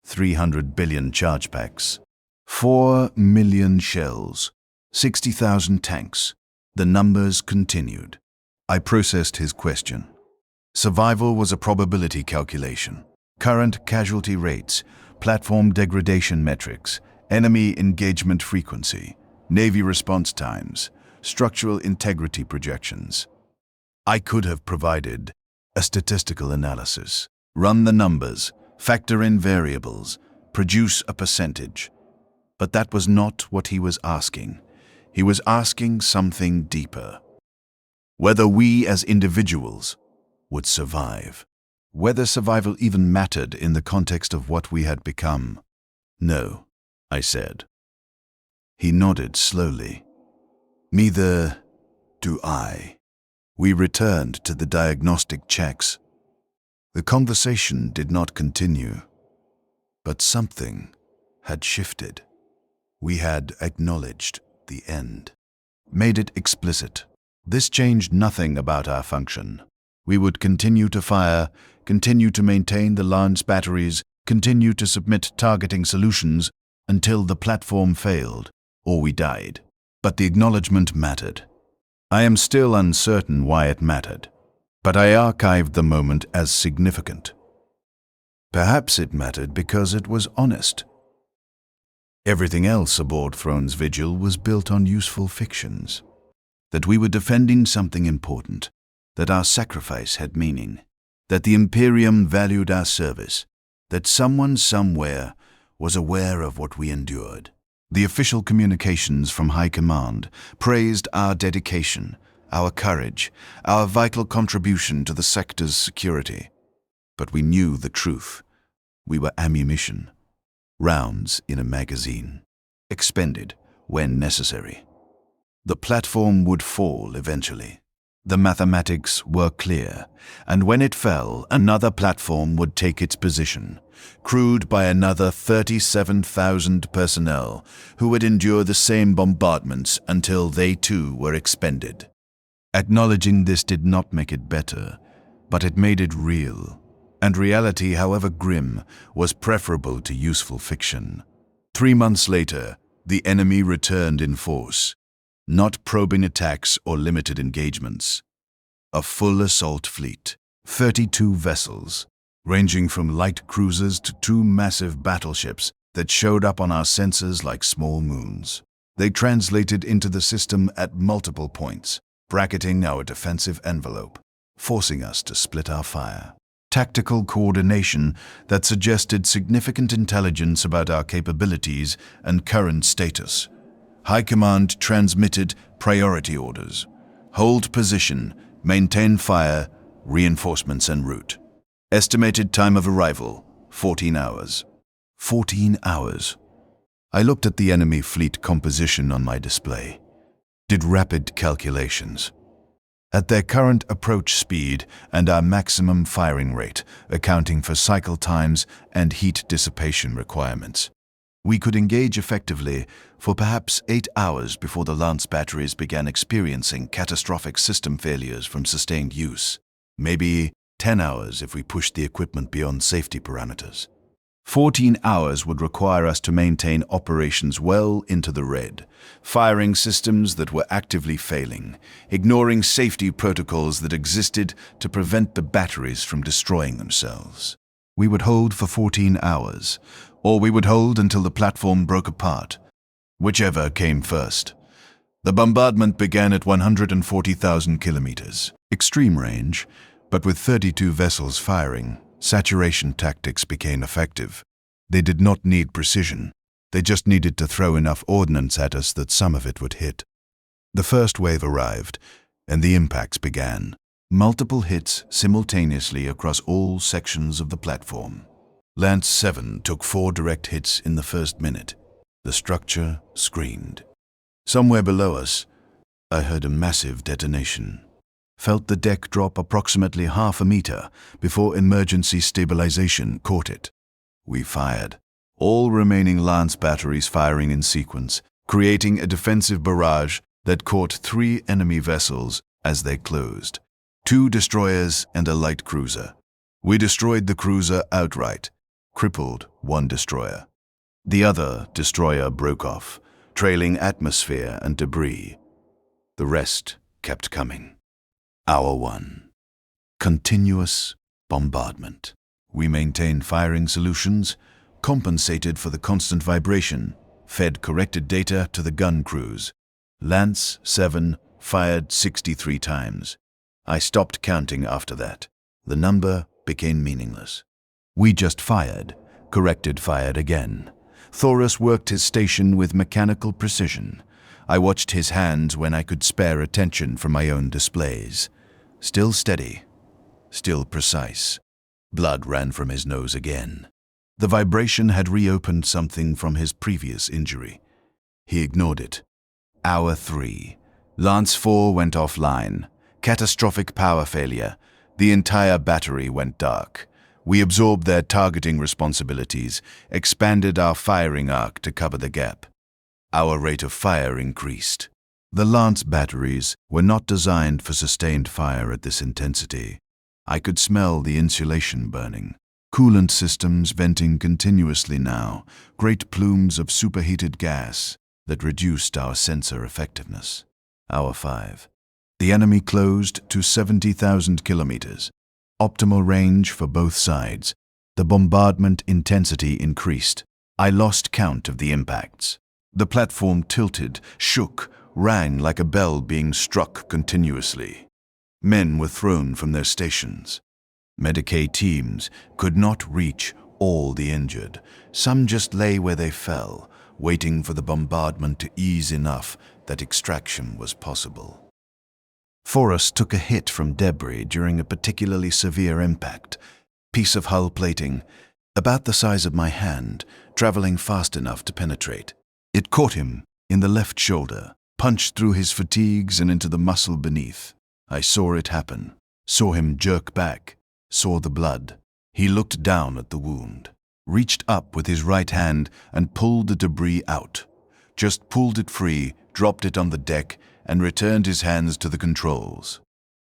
300 billion charge packs, 4 million shells, 60,000 tanks. The numbers continued. I processed his question. Survival was a probability calculation. Current casualty rates, platform degradation metrics, enemy engagement frequency, Navy response times, structural integrity projections. I could have provided a statistical analysis, run the numbers, factor in variables, produce a percentage. But that was not what he was asking. He was asking something deeper. Whether we as individuals would survive. Whether survival even mattered in the context of what we had become. "No," I said. He nodded slowly. "Neither do I." We returned to the diagnostic checks. The conversation did not continue, but something had shifted. We had acknowledged the end, made it explicit. This changed nothing about our function. We would continue to fire, continue to maintain the launch batteries, continue to submit targeting solutions until the platform failed or we died. But the acknowledgement mattered. I am still uncertain why it mattered, but I archived the moment as significant. Perhaps it mattered because it was honest. Everything else aboard Throne's Vigil was built on useful fictions. That we were defending something important, that our sacrifice had meaning, that the Imperium valued our service, that someone somewhere was aware of what we endured. The official communications from High Command praised our dedication, our courage, our vital contribution to the sector's security. But we knew the truth. We were ammunition, rounds in a magazine, expended when necessary. The platform would fall eventually. The mathematics were clear, and when it fell, another platform would take its position, crewed by another 37,000 personnel who would endure the same bombardments until they too were expended. Acknowledging this did not make it better, but it made it real, and reality, however grim, was preferable to useful fiction. 3 months later, the enemy returned in force. Not probing attacks or limited engagements. A full assault fleet, 32 vessels, ranging from light cruisers to 2 massive battleships that showed up on our sensors like small moons. They translated into the system at multiple points, bracketing our defensive envelope, forcing us to split our fire. Tactical coordination that suggested significant intelligence about our capabilities and current status. High Command transmitted priority orders. Hold position, maintain fire, reinforcements en route. Estimated time of arrival, 14 hours. 14 hours. I looked at the enemy fleet composition on my display. Did rapid calculations. At their current approach speed and our maximum firing rate, accounting for cycle times and heat dissipation requirements, we could engage effectively for perhaps 8 hours before the lance batteries began experiencing catastrophic system failures from sustained use. Maybe 10 hours if we pushed the equipment beyond safety parameters. 14 hours would require us to maintain operations well into the red, firing systems that were actively failing, ignoring safety protocols that existed to prevent the batteries from destroying themselves. We would hold for 14 hours, or we would hold until the platform broke apart, whichever came first. The bombardment began at 140,000 kilometers, extreme range, but with 32 vessels firing, saturation tactics became effective. They did not need precision. They just needed to throw enough ordnance at us that some of it would hit. The first wave arrived, and the impacts began. Multiple hits simultaneously across all sections of the platform. Lance 7 took 4 direct hits in the first minute. The structure screamed. Somewhere below us, I heard a massive detonation. Felt the deck drop approximately half a meter before emergency stabilization caught it. We fired, all remaining Lance batteries firing in sequence, creating a defensive barrage that caught 3 enemy vessels as they closed. 2 destroyers and a light cruiser. We destroyed the cruiser outright, crippled 1 destroyer. The other destroyer broke off, trailing atmosphere and debris. The rest kept coming. Hour 1. Continuous bombardment. We maintained firing solutions, compensated for the constant vibration, fed corrected data to the gun crews. Lance 7 fired 63 times. I stopped counting after that. The number became meaningless. We just fired, corrected fired again. Thoros worked his station with mechanical precision. I watched his hands when I could spare attention from my own displays. Still steady, still precise. Blood ran from his nose again. The vibration had reopened something from his previous injury. He ignored it. Hour 3. Lance 4 went offline. Catastrophic power failure. The entire battery went dark. We absorbed their targeting responsibilities, expanded our firing arc to cover the gap. Our rate of fire increased. The Lance batteries were not designed for sustained fire at this intensity. I could smell the insulation burning. Coolant systems venting continuously now, great plumes of superheated gas that reduced our sensor effectiveness. Hour 5. The enemy closed to 70,000 kilometers. Optimal range for both sides. The bombardment intensity increased. I lost count of the impacts. The platform tilted, shook, rang like a bell being struck continuously. Men were thrown from their stations. Medicaid teams could not reach all the injured. Some just lay where they fell, waiting for the bombardment to ease enough that extraction was possible. Thoros took a hit from debris during a particularly severe impact. Piece of hull plating, about the size of my hand, traveling fast enough to penetrate. It caught him in the left shoulder, punched through his fatigues and into the muscle beneath. I saw it happen, saw him jerk back, saw the blood. He looked down at the wound, reached up with his right hand and pulled the debris out. Just pulled it free, dropped it on the deck, and returned his hands to the controls.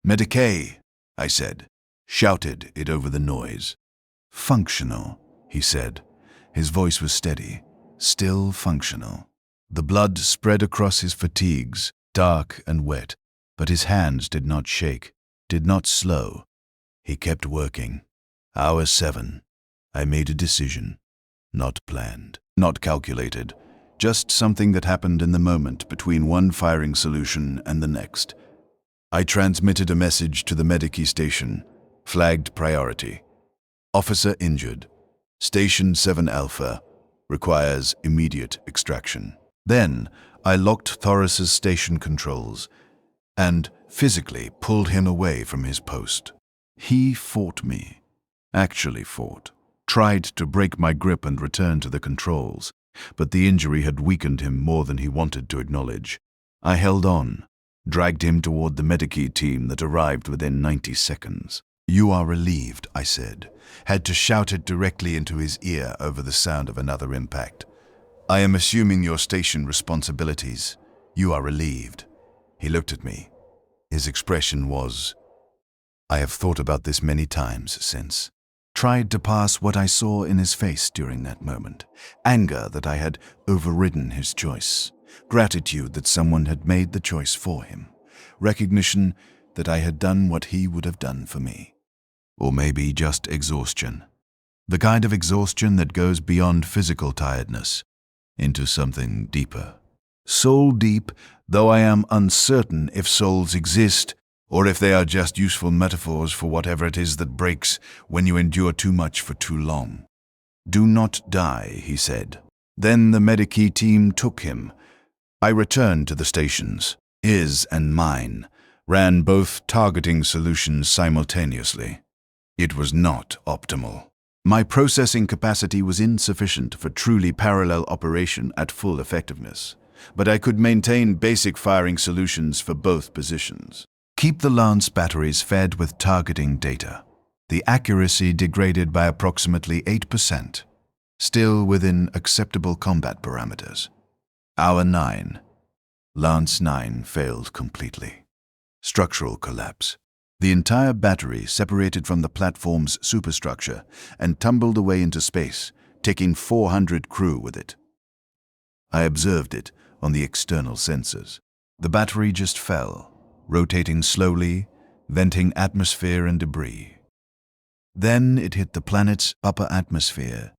"Medicaid," I said, shouted it over the noise. "Functional," he said. His voice was steady, still functional. The blood spread across his fatigues, dark and wet, but his hands did not shake, did not slow. He kept working. Hour 7. I made a decision. Not planned, not calculated. Just something that happened in the moment between one firing solution and the next. I transmitted a message to the Medicaid station, flagged priority. Officer injured. Station 7 Alpha. Requires immediate extraction. Then I locked Thoros's station controls and physically pulled him away from his post. He fought me. Actually fought. Tried to break my grip and return to the controls. But the injury had weakened him more than he wanted to acknowledge. I held on, dragged him toward the Medicaid team that arrived within 90 seconds. "You are relieved," I said. Had to shout it directly into his ear over the sound of another impact. "I am assuming your station responsibilities. You are relieved." He looked at me. His expression was, "I have thought about this many times since. tried to pass what I saw in his face during that moment. Anger that I had overridden his choice. Gratitude that someone had made the choice for him. Recognition that I had done what he would have done for me. Or maybe just exhaustion. The kind of exhaustion that goes beyond physical tiredness into something deeper. Soul deep, though I am uncertain if souls exist or if they are just useful metaphors for whatever it is that breaks when you endure too much for too long. "Do not die," he said. Then the Medici team took him. I returned to the stations. His and mine ran both targeting solutions simultaneously. It was not optimal. My processing capacity was insufficient for truly parallel operation at full effectiveness, but I could maintain basic firing solutions for both positions. Keep the Lance batteries fed with targeting data. The accuracy degraded by approximately 8%, still within acceptable combat parameters. Hour 9. Lance 9 failed completely. Structural collapse. The entire battery separated from the platform's superstructure and tumbled away into space, taking 400 crew with it. I observed it on the external sensors. The battery just fell, rotating slowly, venting atmosphere and debris. Then it hit the planet's upper atmosphere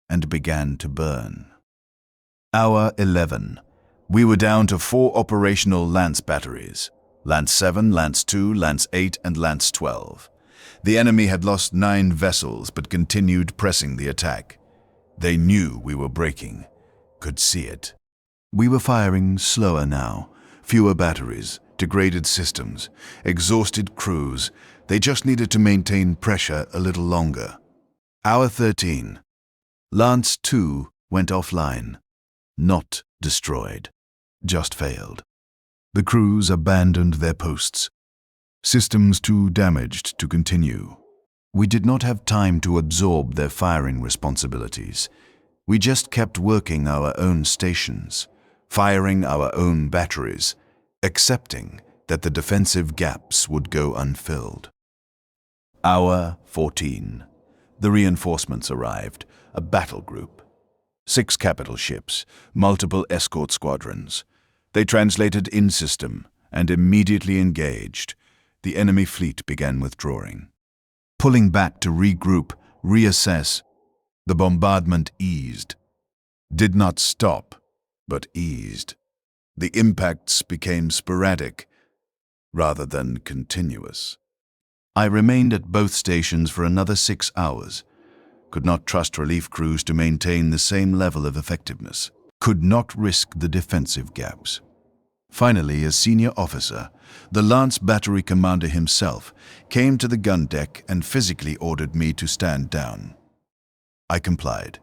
and began to burn. Hour 11. We were down to 4 operational Lance batteries. Lance 7, Lance 2, Lance 8, and Lance 12. The enemy had lost 9 vessels but continued pressing the attack. They knew we were breaking, could see it. We were firing slower now, fewer batteries, degraded systems, exhausted crews. They just needed to maintain pressure a little longer. Hour 13. Lance 2 went offline. Not destroyed, just failed. The crews abandoned their posts. Systems too damaged to continue. We did not have time to absorb their firing responsibilities. We just kept working our own stations, firing our own batteries, accepting that the defensive gaps would go unfilled. Hour 14. The reinforcements arrived, a battle group. 6 capital ships, multiple escort squadrons. They translated in-system and immediately engaged. The enemy fleet began withdrawing. Pulling back to regroup, reassess, the bombardment eased. Did not stop, but eased. The impacts became sporadic rather than continuous. I remained at both stations for another 6 hours. Could not trust relief crews to maintain the same level of effectiveness. Could not risk the defensive gaps. Finally, a senior officer, the Lance battery commander himself, came to the gun deck and physically ordered me to stand down. I complied.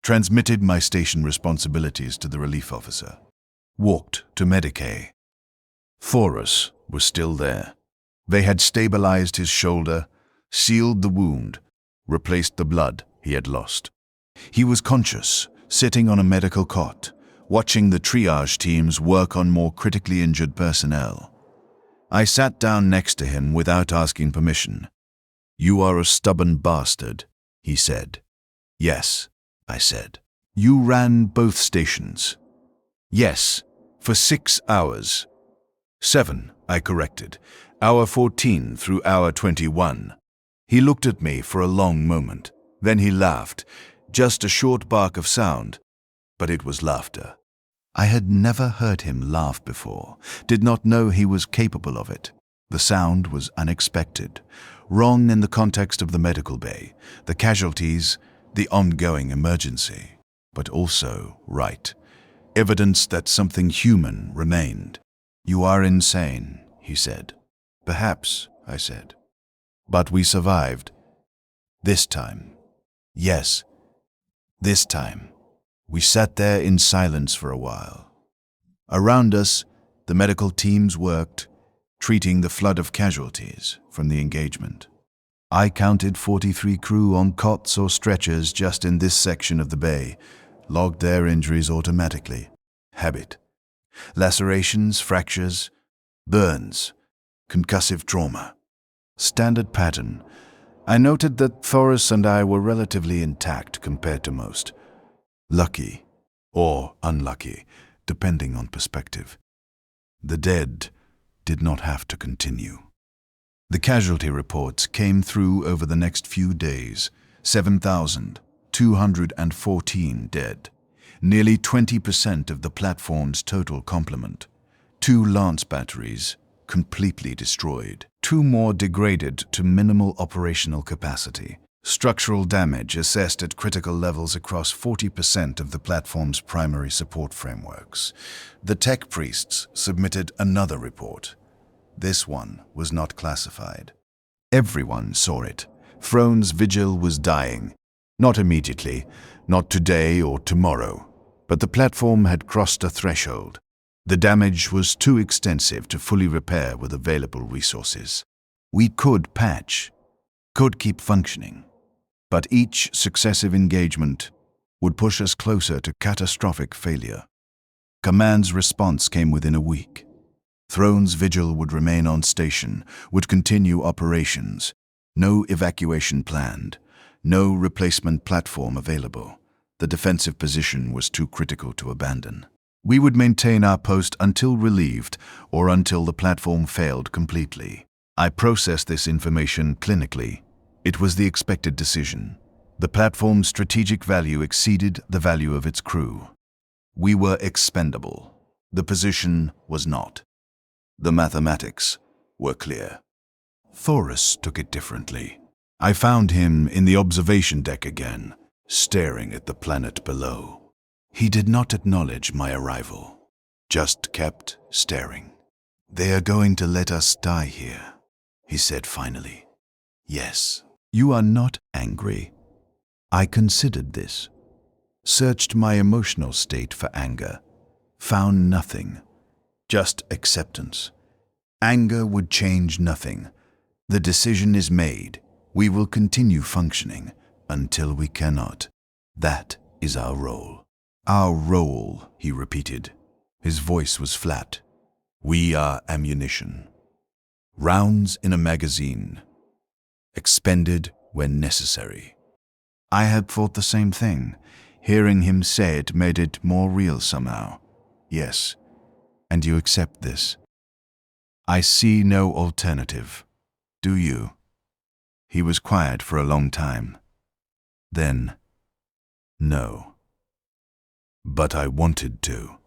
Transmitted my station responsibilities to the relief officer. Walked to Medicae. Thorus was still there. They had stabilized his shoulder, sealed the wound, replaced the blood he had lost. He was conscious, sitting on a medical cot, watching the triage teams work on more critically injured personnel. I sat down next to him without asking permission. "You are a stubborn bastard," he said. "Yes," I said. "You ran both stations." "Yes, for 6 hours. 7, I corrected. Hour 14 through hour 21. He looked at me for a long moment. Then he laughed, just a short bark of sound, but it was laughter. I had never heard him laugh before, did not know he was capable of it. The sound was unexpected, wrong in the context of the medical bay, the casualties, the ongoing emergency, but also right. Evidence that something human remained. "You are insane," he said. "Perhaps," I said. "But we survived. This time." "Yes, this time." We sat there in silence for a while. Around us, the medical teams worked, treating the flood of casualties from the engagement. I counted 43 crew on cots or stretchers just in this section of the bay, logged their injuries automatically. Habit. Lacerations, fractures, burns, concussive trauma. Standard pattern, I noted that Thoris and I were relatively intact compared to most. Lucky, or unlucky, depending on perspective. The dead did not have to continue. The casualty reports came through over the next few days. 7,214 dead. Nearly 20% of the platform's total complement. 2 lance batteries completely destroyed. 2 more degraded to minimal operational capacity. Structural damage assessed at critical levels across 40% of the platform's primary support frameworks. The tech priests submitted another report. This one was not classified. Everyone saw it. Throne's vigil was dying. Not immediately, not today or tomorrow, but the platform had crossed a threshold. The damage was too extensive to fully repair with available resources. We could patch, could keep functioning, but each successive engagement would push us closer to catastrophic failure. Command's response came within a week. Throne's vigil would remain on station, would continue operations. No evacuation planned, no replacement platform available. The defensive position was too critical to abandon. We would maintain our post until relieved or until the platform failed completely. I processed this information clinically. It was the expected decision. The platform's strategic value exceeded the value of its crew. We were expendable. The position was not. The mathematics were clear. Thoris took it differently. I found him in the observation deck again, staring at the planet below. He did not acknowledge my arrival, just kept staring. "They are going to let us die here," he said finally. "Yes, you are not angry." I considered this, searched my emotional state for anger, found nothing, just acceptance. Anger would change nothing. The decision is made. We will continue functioning until we cannot. That is our role. Our role, he repeated. His voice was flat. We are ammunition. Rounds in a magazine. Expended when necessary. I had thought the same thing. Hearing him say it made it more real somehow. Yes, and you accept this. I see no alternative. Do you? He was quiet for a long time. Then, no. But I wanted to.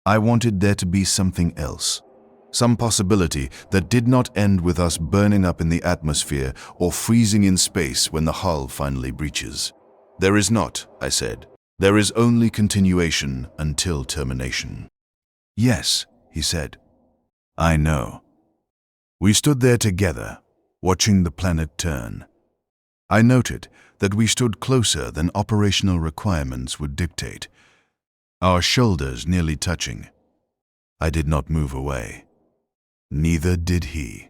I wanted there to be something else. Some possibility that did not end with us burning up in the atmosphere or freezing in space when the hull finally breaches. There is not, I said. There is only continuation until termination. Yes, he said. I know. We stood there together, watching the planet turn. I noted that we stood closer than operational requirements would dictate, our shoulders nearly touching. I did not move away. Neither did he.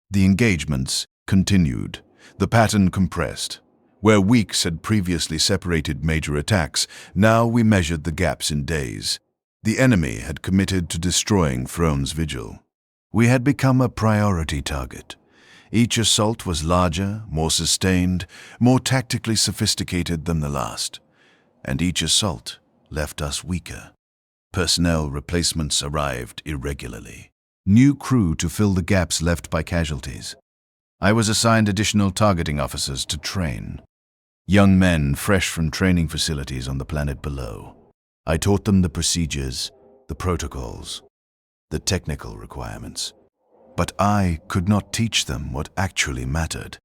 The engagements continued, the pattern compressed. Where weeks had previously separated major attacks, now we measured the gaps in days. The enemy had committed to destroying Throne's vigil. We had become a priority target. Each assault was larger, more sustained, more tactically sophisticated than the last. And each assault left us weaker. Personnel replacements arrived irregularly. New crew to fill the gaps left by casualties. I was assigned additional targeting officers to train. Young men fresh from training facilities on the planet below. I taught them the procedures, the protocols, the technical requirements. But I could not teach them what actually mattered.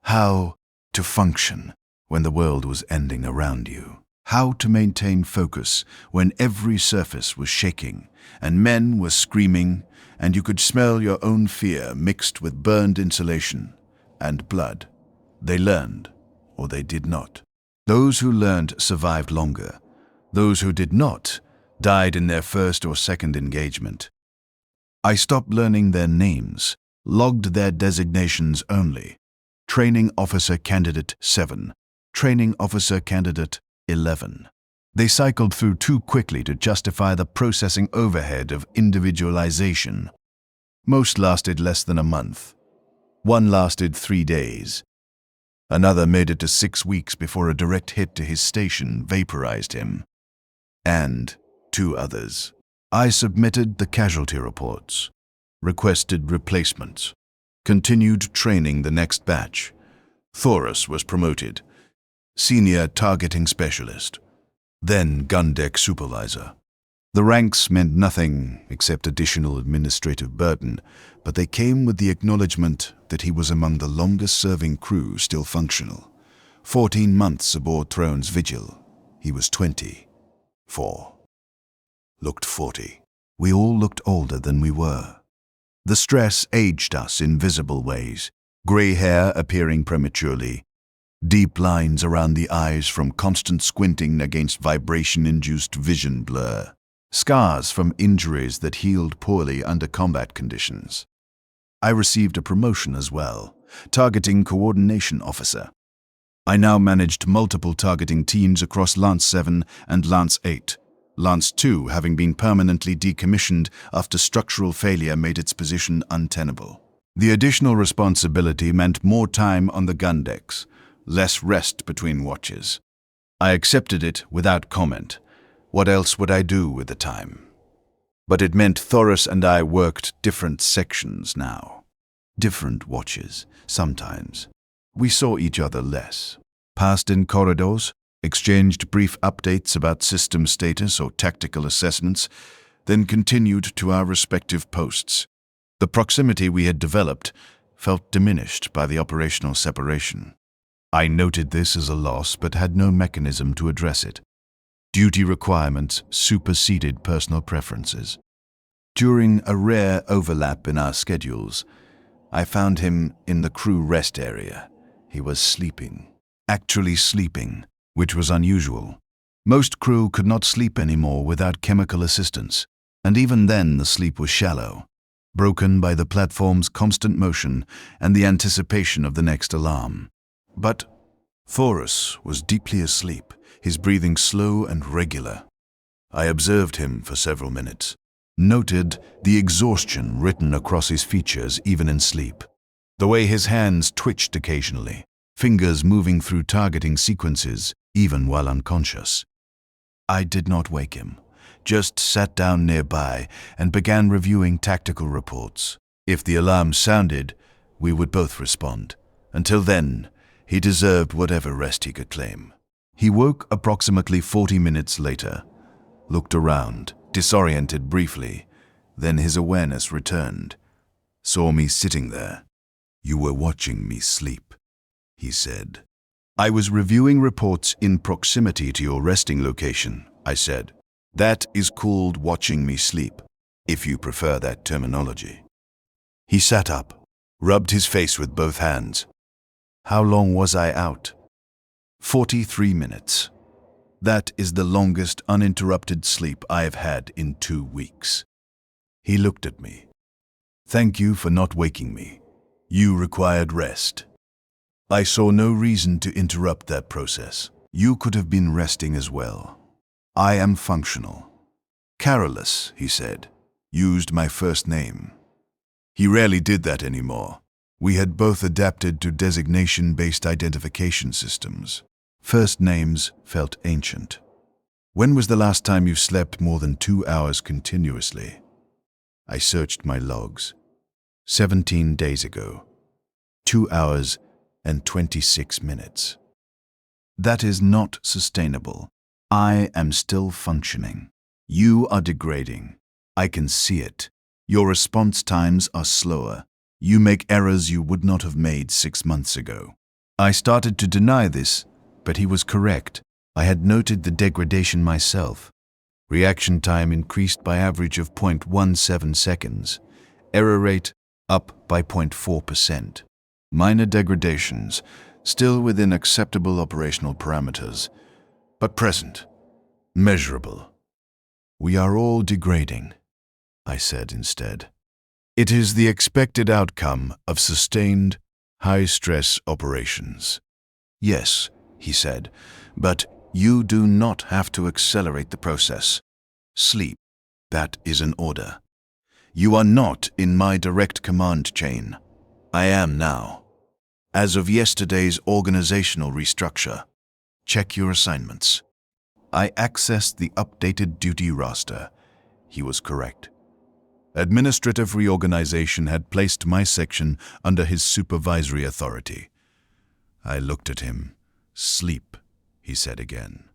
How to function when the world was ending around you. How to maintain focus when every surface was shaking and men were screaming and you could smell your own fear mixed with burned insulation and blood. They learned, or they did not. Those who learned survived longer. Those who did not died in their first or second engagement. I stopped learning their names, logged their designations only. Training Officer Candidate 7, Training Officer Candidate 11. They cycled through too quickly to justify the processing overhead of individualization. Most lasted less than a month. One lasted 3 days. Another made it to 6 weeks before a direct hit to his station vaporized him. And 2 others. I submitted the casualty reports, requested replacements, continued training the next batch. Thoris was promoted, senior targeting specialist, then gun deck supervisor. The ranks meant nothing except additional administrative burden, but they came with the acknowledgement that he was among the longest-serving crew still functional. 14 months aboard Throne's Vigil. He was 24. Looked 40. We all looked older than we were. The stress aged us in visible ways. Grey hair appearing prematurely, deep lines around the eyes from constant squinting against vibration-induced vision blur, scars from injuries that healed poorly under combat conditions. I received a promotion as well, targeting coordination officer. I now managed multiple targeting teams across Lance 7 and Lance 8, Lance 2 having been permanently decommissioned after structural failure made its position untenable. The additional responsibility meant more time on the gun decks, less rest between watches. I accepted it without comment. What else would I do with the time? But it meant Thoris and I worked different sections now. Different watches, sometimes. We saw each other less. Passed in corridors, exchanged brief updates about system status or tactical assessments, then continued to our respective posts. The proximity we had developed felt diminished by the operational separation. I noted this as a loss but had no mechanism to address it. Duty requirements superseded personal preferences. During a rare overlap in our schedules, I found him in the crew rest area. He was sleeping. Actually sleeping, which was unusual. Most crew could not sleep anymore without chemical assistance, and even then the sleep was shallow, broken by the platform's constant motion and the anticipation of the next alarm. But Thoris was deeply asleep, his breathing slow and regular. I observed him for several minutes, noted the exhaustion written across his features even in sleep, the way his hands twitched occasionally, fingers moving through targeting sequences even while unconscious. I did not wake him, just sat down nearby and began reviewing tactical reports. If the alarm sounded, we would both respond. Until then, he deserved whatever rest he could claim. He woke approximately 40 minutes later, looked around, disoriented briefly, then his awareness returned, saw me sitting there. "You were watching me sleep," he said. "I was reviewing reports in proximity to your resting location," I said. "That is called watching me sleep, if you prefer that terminology." He sat up, rubbed his face with both hands. "How long was I out?" 43 minutes. That is the longest uninterrupted sleep I have had in 2 weeks. He looked at me. "Thank you for not waking me. You required rest." I saw no reason to interrupt that process. "You could have been resting as well. I am functional." "Carolus," he said, used my first name. He rarely did that anymore. We had both adapted to designation-based identification systems. First names felt ancient. "When was the last time you slept more than 2 hours continuously?" I searched my logs. 17 days ago. 2 hours and 26 minutes. That is not sustainable. I am still functioning. You are degrading. I can see it. Your response times are slower. You make errors you would not have made 6 months ago. I started to deny this, but he was correct. I had noted the degradation myself. Reaction time increased by average of 0.17 seconds. Error rate up by 0.4%. Minor degradations, still within acceptable operational parameters, but present, measurable. "We are all degrading," I said instead. "It is the expected outcome of sustained, high-stress operations." "Yes," he said, "but you do not have to accelerate the process. Sleep, that is an order. You are not in my direct command chain. I am now." As of yesterday's organizational restructure, check your assignments. I accessed the updated duty roster. He was correct. Administrative reorganization had placed my section under his supervisory authority. I looked at him. Sleep, he said again.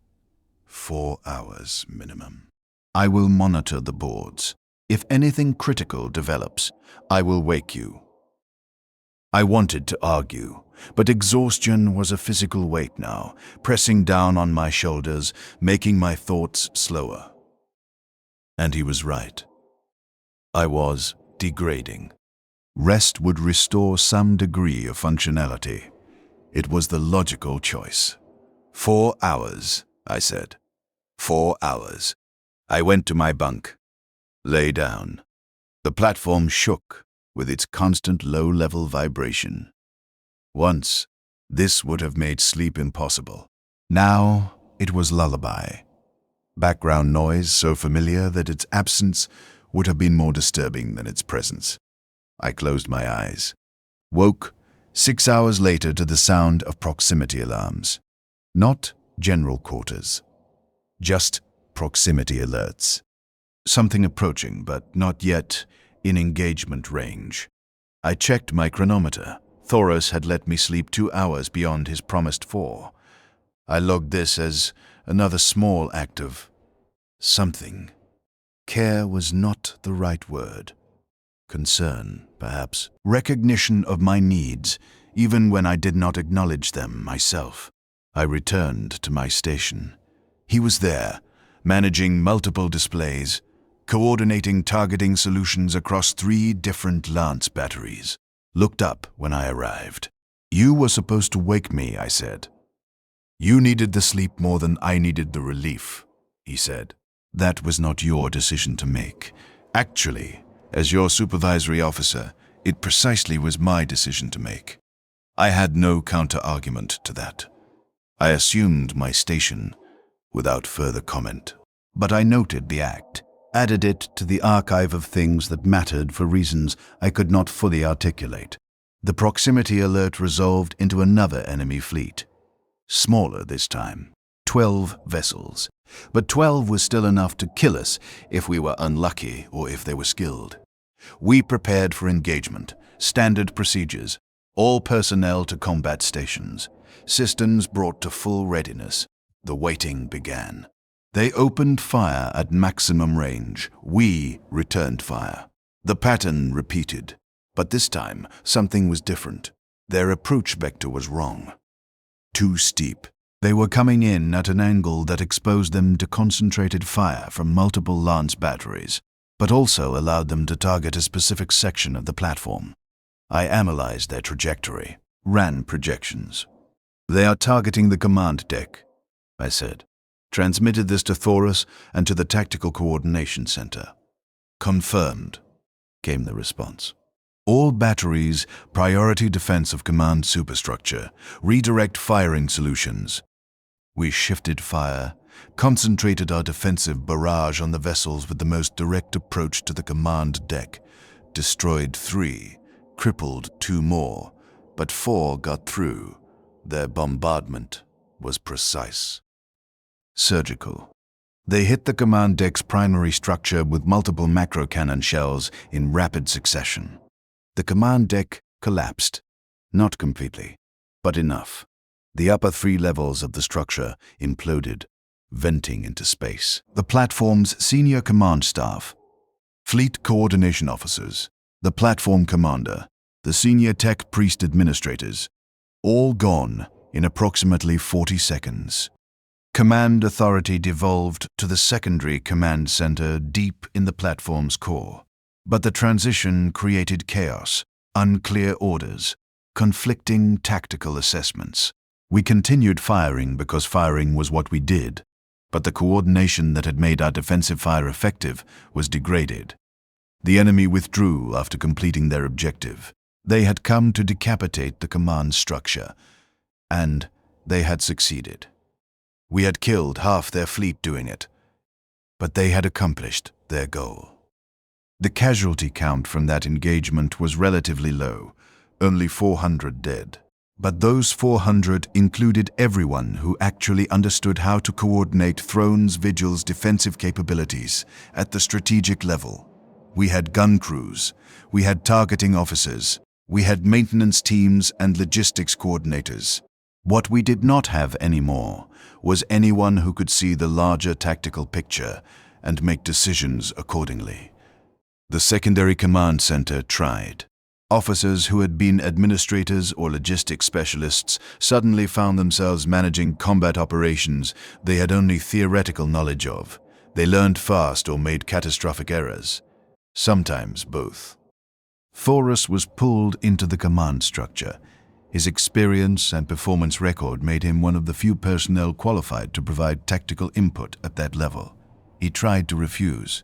4 hours minimum. I will monitor the boards. If anything critical develops, I will wake you. I wanted to argue, but exhaustion was a physical weight now, pressing down on my shoulders, making my thoughts slower. And he was right. I was degrading. Rest would restore some degree of functionality. It was the logical choice. 4 hours, I said. 4 hours. I went to my bunk. Lay down. The platform shook with its constant low-level vibration. Once, this would have made sleep impossible. Now, it was lullaby. Background noise so familiar that its absence would have been more disturbing than its presence. I closed my eyes. Woke 6 hours later to the sound of proximity alarms. Not general quarters. Just proximity alerts. Something approaching, but not yet in engagement range. I checked my chronometer. Thoros had let me sleep 2 hours beyond his promised 4. I logged this as another small act of something. Care was not the right word. Concern, perhaps. Recognition of my needs, even when I did not acknowledge them myself. I returned to my station. He was there, managing multiple displays, coordinating targeting solutions across 3 different lance batteries. Looked up when I arrived. You were supposed to wake me, I said. You needed the sleep more than I needed the relief, he said. That was not your decision to make. Actually, as your supervisory officer, it precisely was my decision to make. I had no counter-argument to that. I assumed my station without further comment. But I noted the act, added it to the archive of things that mattered for reasons I could not fully articulate. The proximity alert resolved into another enemy fleet. Smaller this time. 12 vessels. But 12 was still enough to kill us if we were unlucky or if they were skilled. We prepared for engagement. Standard procedures. All personnel to combat stations. Systems brought to full readiness. The waiting began. They opened fire at maximum range. We returned fire. The pattern repeated. But this time, something was different. Their approach vector was wrong. Too steep. They were coming in at an angle that exposed them to concentrated fire from multiple lance batteries, but also allowed them to target a specific section of the platform. I analyzed their trajectory, ran projections. They are targeting the command deck, I said. Transmitted this to Thoros and to the Tactical Coordination Center. Confirmed, came the response. All batteries, priority defense of command superstructure, redirect firing solutions. We shifted fire, concentrated our defensive barrage on the vessels with the most direct approach to the command deck, destroyed 3, crippled 2 more, but 4 got through. Their bombardment was precise. Surgical. They hit the command deck's primary structure with multiple macro cannon shells in rapid succession. The command deck collapsed. Not completely, but enough. The upper 3 levels of the structure imploded, venting into space. The platform's senior command staff, fleet coordination officers, the platform commander, the senior tech priest administrators, all gone in approximately 40 seconds. Command authority devolved to the secondary command center deep in the platform's core. But the transition created chaos, unclear orders, conflicting tactical assessments. We continued firing because firing was what we did, but the coordination that had made our defensive fire effective was degraded. The enemy withdrew after completing their objective. They had come to decapitate the command structure, and they had succeeded. We had killed half their fleet doing it, but they had accomplished their goal. The casualty count from that engagement was relatively low, only 400 dead. But those 400 included everyone who actually understood how to coordinate Throne's Vigil's defensive capabilities at the strategic level. We had gun crews, we had targeting officers, we had maintenance teams and logistics coordinators. What we did not have anymore was anyone who could see the larger tactical picture and make decisions accordingly. The secondary command center tried. Officers who had been administrators or logistics specialists suddenly found themselves managing combat operations they had only theoretical knowledge of. They learned fast or made catastrophic errors. Sometimes both. Thorus was pulled into the command structure. His experience and performance record made him one of the few personnel qualified to provide tactical input at that level. He tried to refuse,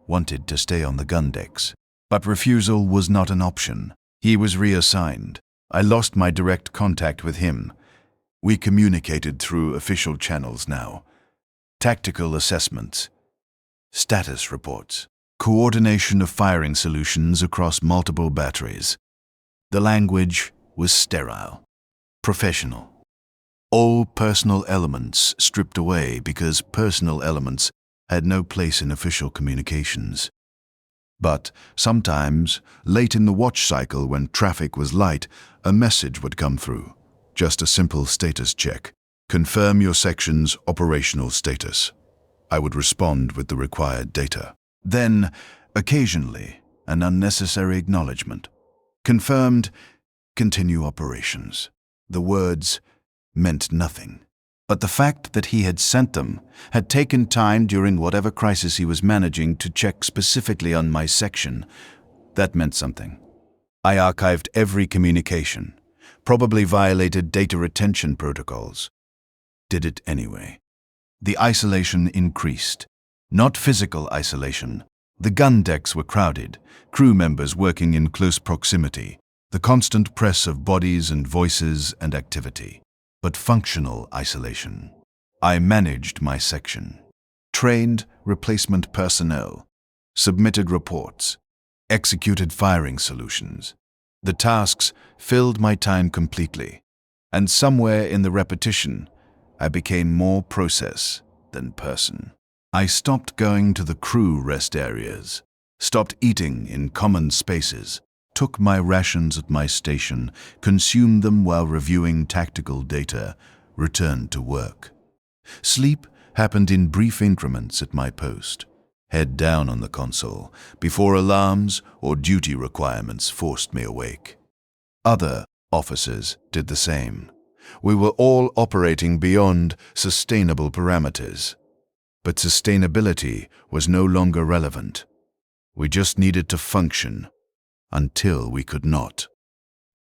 wanted to stay on the gun decks. But refusal was not an option. He was reassigned. I lost my direct contact with him. We communicated through official channels now. Tactical assessments, status reports, coordination of firing solutions across multiple batteries. The language was sterile, professional. All personal elements stripped away because personal elements had no place in official communications. But sometimes, late in the watch cycle when traffic was light, a message would come through. Just a simple status check. Confirm your section's operational status. I would respond with the required data. Then, occasionally, an unnecessary acknowledgement. Confirmed, continue operations. The words meant nothing. But the fact that he had sent them, had taken time during whatever crisis he was managing to check specifically on my section, that meant something. I archived every communication, probably violated data retention protocols. Did it anyway. The isolation increased. Not physical isolation. The gun decks were crowded, crew members working in close proximity, the constant press of bodies and voices and activity. But functional isolation. I managed my section, trained replacement personnel, submitted reports, executed firing solutions. The tasks filled my time completely, and somewhere in the repetition, I became more process than person. I stopped going to the crew rest areas, stopped eating in common spaces, took my rations at my station, consumed them while reviewing tactical data, returned to work. Sleep happened in brief increments at my post, head down on the console, before alarms or duty requirements forced me awake. Other officers did the same. We were all operating beyond sustainable parameters. But sustainability was no longer relevant. We just needed to function. Until we could not.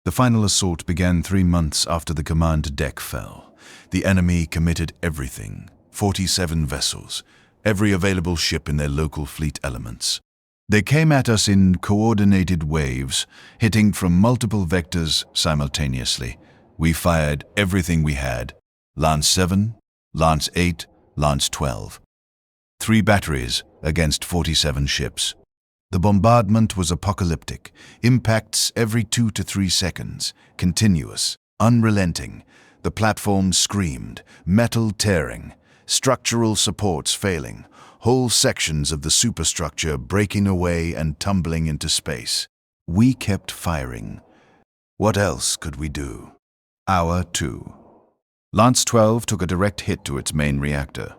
The final assault began 3 months after the command deck fell. The enemy committed everything, 47 vessels, every available ship in their local fleet elements. They came at us in coordinated waves, hitting from multiple vectors simultaneously. We fired everything we had, Lance 7, Lance 8, Lance 12. 3 batteries against 47 ships. The bombardment was apocalyptic, impacts every 2 to 3 seconds, continuous, unrelenting. The platform screamed, metal tearing, structural supports failing, whole sections of the superstructure breaking away and tumbling into space. We kept firing. What else could we do? Hour 2. Lance 12 took a direct hit to its main reactor.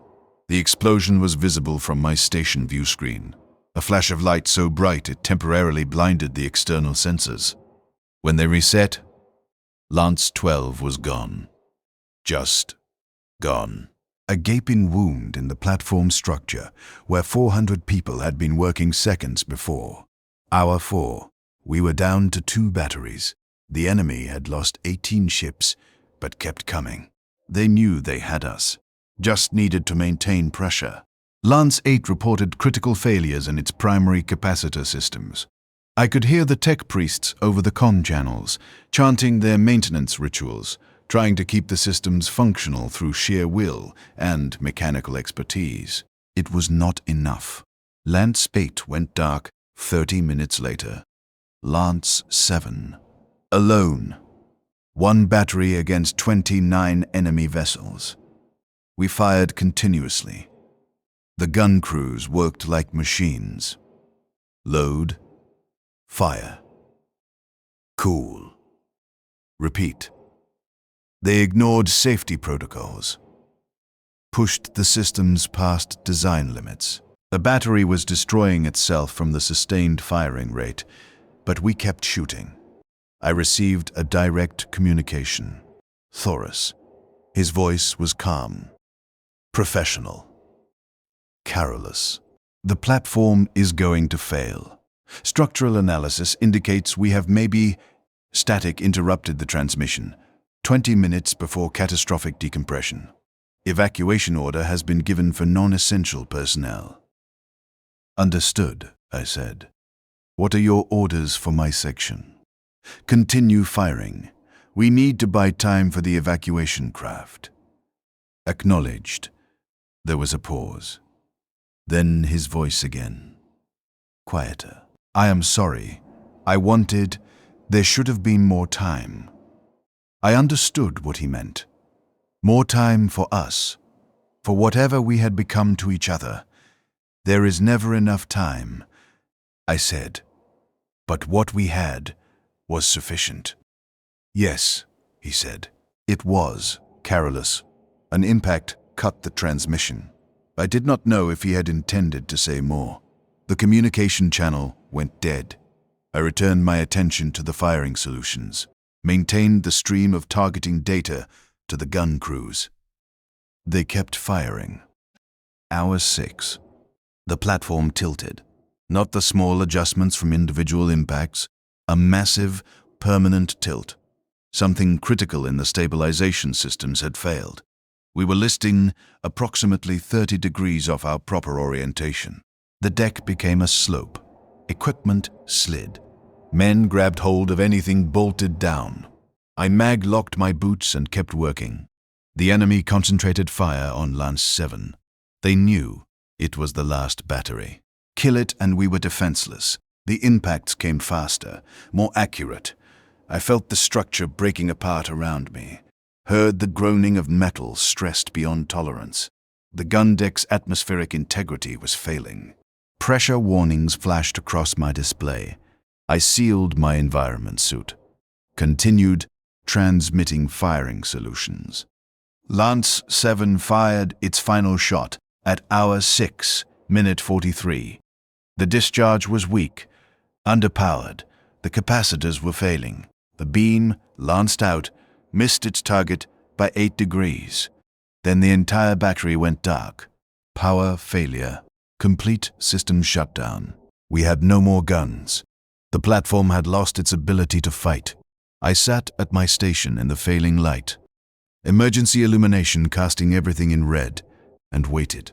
The explosion was visible from my station view screen. A flash of light so bright it temporarily blinded the external sensors. When they reset, Lance 12 was gone. Just gone. A gaping wound in the platform structure where 400 people had been working seconds before. Hour 4. We were down to 2 batteries. The enemy had lost 18 ships, but kept coming. They knew they had us. Just needed to maintain pressure. Lance 8 reported critical failures in its primary capacitor systems. I could hear the tech priests over the comm channels, chanting their maintenance rituals, trying to keep the systems functional through sheer will and mechanical expertise. It was not enough. Lance 8 went dark 30 minutes later. Lance 7. Alone. One battery against 29 enemy vessels. We fired continuously. The gun crews worked like machines. Load. Fire. Cool. Repeat. They ignored safety protocols. Pushed the systems past design limits. The battery was destroying itself from the sustained firing rate, but we kept shooting. I received a direct communication. Thoris. His voice was calm. Professional. Careless. The platform is going to fail. Structural analysis indicates we have maybe... Static interrupted the transmission, 20 minutes before catastrophic decompression. Evacuation order has been given for non-essential personnel. Understood, I said. What are your orders for my section? Continue firing. We need to buy time for the evacuation craft. Acknowledged. There was a pause. Then his voice again. Quieter. I am sorry. I wanted... There should have been more time. I understood what he meant. More time for us. For whatever we had become to each other. There is never enough time, I said. But what we had was sufficient. Yes, he said. It was, careless. An impact cut the transmission. I did not know if he had intended to say more. The communication channel went dead. I returned my attention to the firing solutions, maintained the stream of targeting data to the gun crews. They kept firing. Hour 6. The platform tilted. Not the small adjustments from individual impacts, a massive, permanent tilt. Something critical in the stabilization systems had failed. We were listing approximately 30 degrees off our proper orientation. The deck became a slope. Equipment slid. Men grabbed hold of anything bolted down. I mag-locked my boots and kept working. The enemy concentrated fire on Lance 7. They knew it was the last battery. Kill it and we were defenseless. The impacts came faster, more accurate. I felt the structure breaking apart around me. Heard the groaning of metal stressed beyond tolerance. The gun deck's atmospheric integrity was failing. Pressure warnings flashed across my display. I sealed my environment suit. Continued transmitting firing solutions. Lance 7 fired its final shot at hour 6, minute 43. The discharge was weak, underpowered. The capacitors were failing. The beam, lanced out, missed its target by 8 degrees. Then the entire battery went dark. Power failure. Complete system shutdown. We had no more guns. The platform had lost its ability to fight. I sat at my station in the failing light. Emergency illumination casting everything in red, and waited.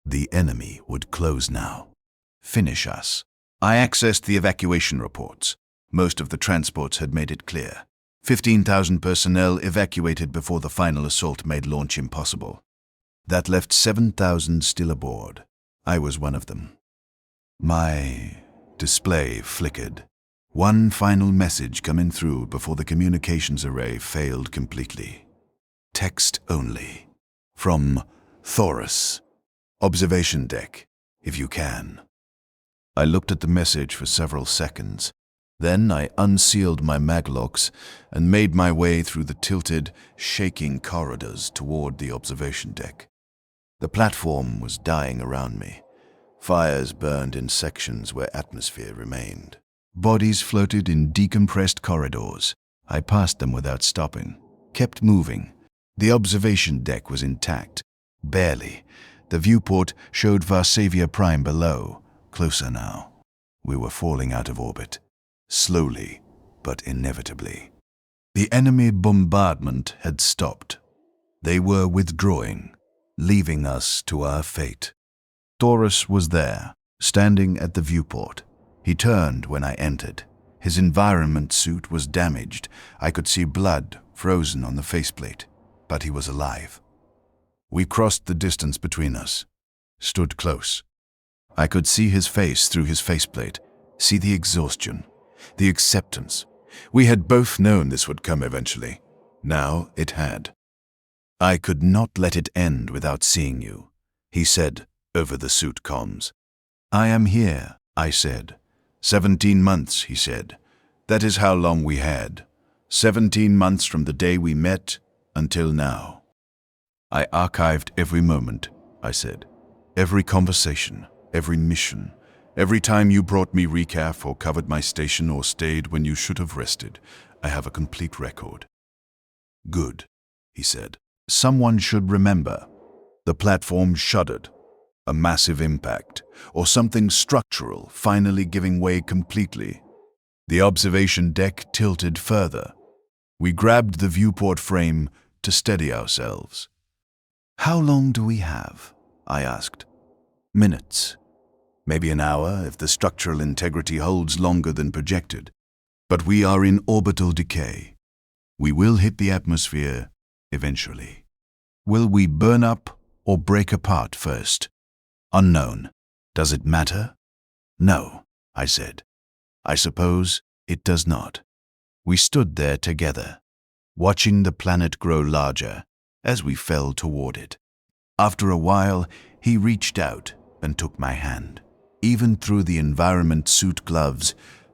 The enemy would close now. Finish us. I accessed the evacuation reports. Most of the transports had made it clear. 15,000 personnel evacuated before the final assault made launch impossible. That left 7,000 still aboard. I was one of them. My display flickered. One final message coming through before the communications array failed completely. Text only. From Thoris. Observation deck, if you can. I looked at the message for several seconds. Then I unsealed my maglocks and made my way through the tilted, shaking corridors toward the observation deck. The platform was dying around me. Fires burned in sections where atmosphere remained. Bodies floated in decompressed corridors. I passed them without stopping, kept moving. The observation deck was intact. Barely. The viewport showed Varsavia Prime below. Closer now. We were falling out of orbit. Slowly, but inevitably. The enemy bombardment had stopped. They were withdrawing, leaving us to our fate. Thoris was there, standing at the viewport. He turned when I entered. His environment suit was damaged. I could see blood frozen on the faceplate, but he was alive. We crossed the distance between us, stood close. I could see his face through his faceplate, see the exhaustion, the acceptance. We had both known this would come eventually. Now it had. "I could not let it end without seeing you," he said over the suit comms. "I am here," I said. 17 months, he said. "That is how long we had. 17 months from the day we met until now." "I archived every moment," I said. "Every conversation, every mission, every time you brought me recaf or covered my station or stayed when you should have rested. I have a complete record." "Good," he said. "Someone should remember." The platform shuddered. A massive impact, or something structural finally giving way completely. The observation deck tilted further. We grabbed the viewport frame to steady ourselves. "How long do we have?" I asked. "Minutes. Maybe an hour if the structural integrity holds longer than projected. But we are in orbital decay. We will hit the atmosphere eventually. Will we burn up or break apart first? Unknown. Does it matter?" "No," I said. "I suppose it does not." We stood there together, watching the planet grow larger as we fell toward it. After a while, he reached out and took my hand. Even through the environment suit gloves,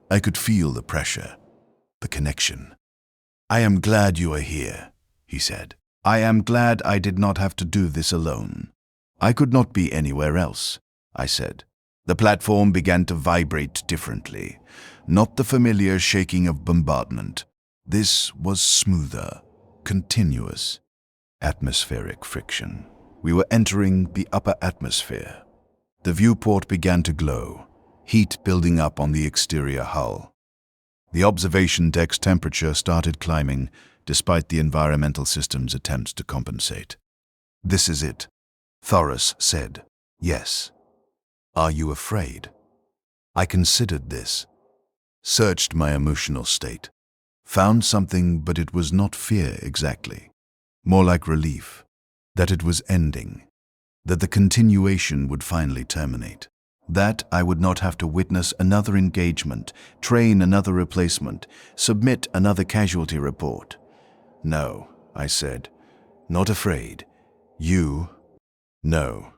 I could feel the pressure, the connection. "I am glad you are here," he said. "I am glad I did not have to do this alone." "I could not be anywhere else," I said. The platform began to vibrate differently, not the familiar shaking of bombardment. This was smoother, continuous, atmospheric friction. We were entering the upper atmosphere. The viewport began to glow, heat building up on the exterior hull. The observation deck's temperature started climbing, despite the environmental system's attempts to compensate. "This is it," Thoris said. "Yes." "Are you afraid?" I considered this, searched my emotional state, found something, but it was not fear exactly. More like relief, that it was ending, that the continuation would finally terminate, that I would not have to witness another engagement, train another replacement, submit another casualty report. "No," I said, "not afraid. You? No.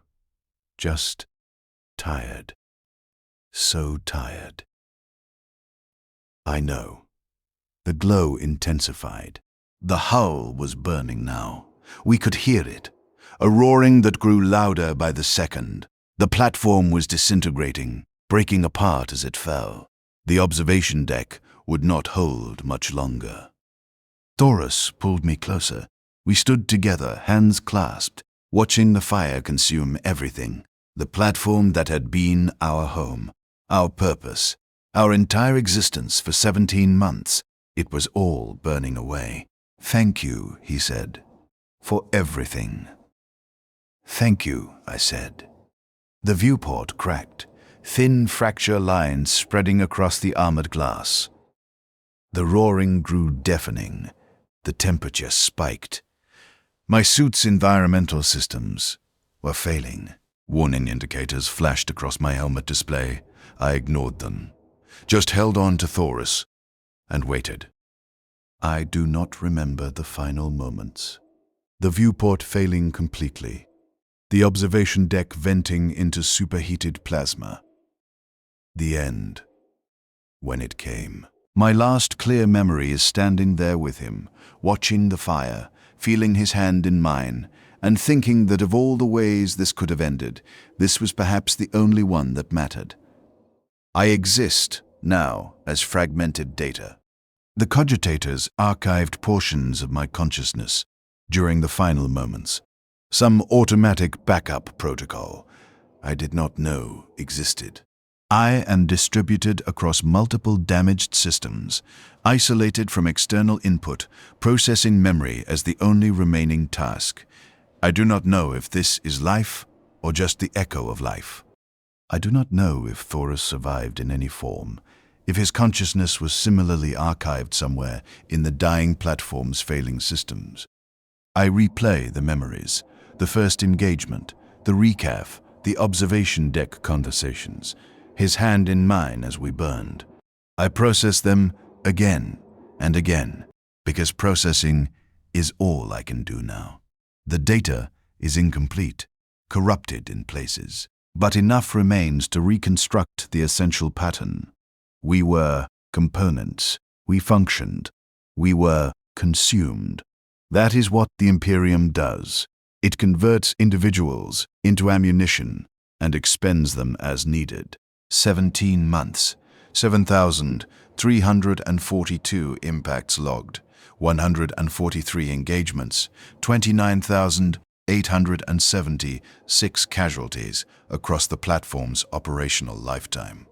Just tired. So tired." "I know." The glow intensified. The hull was burning now. We could hear it, a roaring that grew louder by the second. The platform was disintegrating, breaking apart as it fell. The observation deck would not hold much longer. Thoris pulled me closer. We stood together, hands clasped, watching the fire consume everything. The platform that had been our home, our purpose, our entire existence for 17 months. It was all burning away. "Thank you," he said, "for everything." "Thank you," I said. The viewport cracked, thin fracture lines spreading across the armored glass. The roaring grew deafening. The temperature spiked. My suit's environmental systems were failing. Warning indicators flashed across my helmet display. I ignored them, just held on to Thoris and waited. I do not remember the final moments. The viewport failing completely. The observation deck venting into superheated plasma. The end. When it came. My last clear memory is standing there with him, watching the fire, feeling his hand in mine, and thinking that of all the ways this could have ended, this was perhaps the only one that mattered. I exist now as fragmented data. The cogitators archived portions of my consciousness during the final moments. Some automatic backup protocol I did not know existed. I am distributed across multiple damaged systems, isolated from external input, processing memory as the only remaining task. I do not know if this is life or just the echo of life. I do not know if Thoris survived in any form, if his consciousness was similarly archived somewhere in the dying platform's failing systems. I replay the memories, the first engagement, the recaf, the observation deck conversations, his hand in mine as we burned. I process them again, and again, because processing is all I can do now. The data is incomplete, corrupted in places, but enough remains to reconstruct the essential pattern. We were components. We functioned. We were consumed. That is what the Imperium does. It converts individuals into ammunition and expends them as needed. 17 months, 7,342 impacts logged, 143 engagements, 29,876 casualties across the platform's operational lifetime.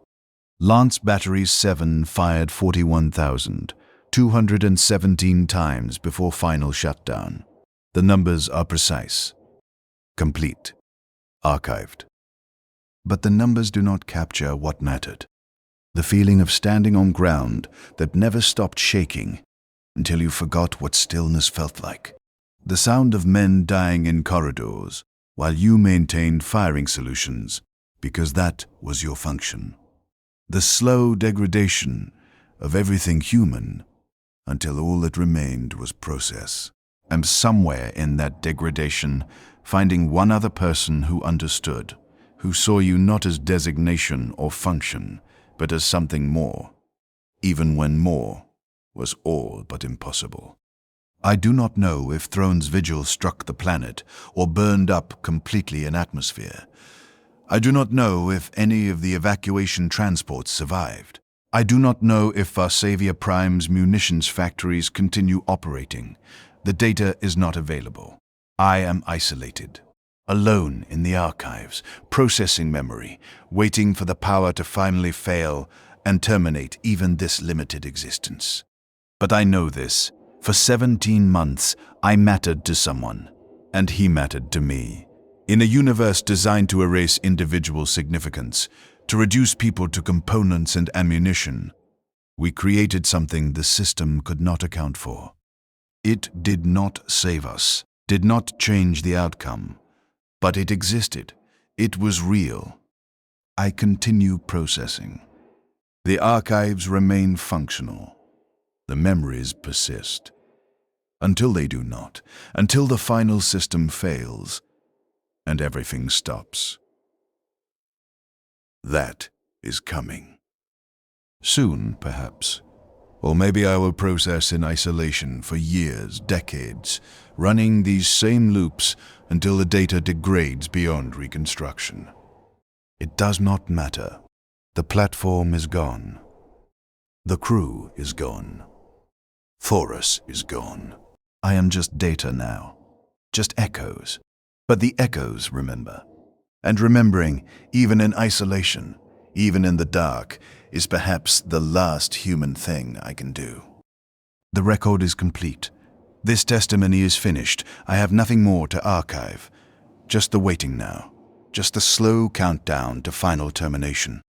Lance Batteries 7 fired 41,217 times before final shutdown. The numbers are precise, complete, archived. But the numbers do not capture what mattered. The feeling of standing on ground that never stopped shaking until you forgot what stillness felt like. The sound of men dying in corridors while you maintained firing solutions because that was your function. The slow degradation of everything human until all that remained was process. And somewhere in that degradation, finding one other person who understood, who saw you not as designation or function, but as something more, even when more was all but impossible. I do not know if Throne's vigil struck the planet or burned up completely an atmosphere. I do not know if any of the evacuation transports survived. I do not know if Varsavia Prime's munitions factories continue operating. The data is not available. I am isolated, alone in the archives, processing memory, waiting for the power to finally fail and terminate even this limited existence. But I know this. For 17 months, I mattered to someone, and he mattered to me. In a universe designed to erase individual significance, to reduce people to components and ammunition, we created something the system could not account for. It did not save us, did not change the outcome, but it existed. It was real. I continue processing. The archives remain functional. The memories persist. Until they do not, until the final system fails, and everything stops. That is coming. Soon, perhaps. Or maybe I will process in isolation for years, decades, running these same loops until the data degrades beyond reconstruction. It does not matter. The platform is gone. The crew is gone. Thorus is gone. I am just data now. Just echoes. But the echoes remember. And remembering, even in isolation, even in the dark, is perhaps the last human thing I can do. The record is complete. This testimony is finished. I have nothing more to archive. Just the waiting now. Just the slow countdown to final termination.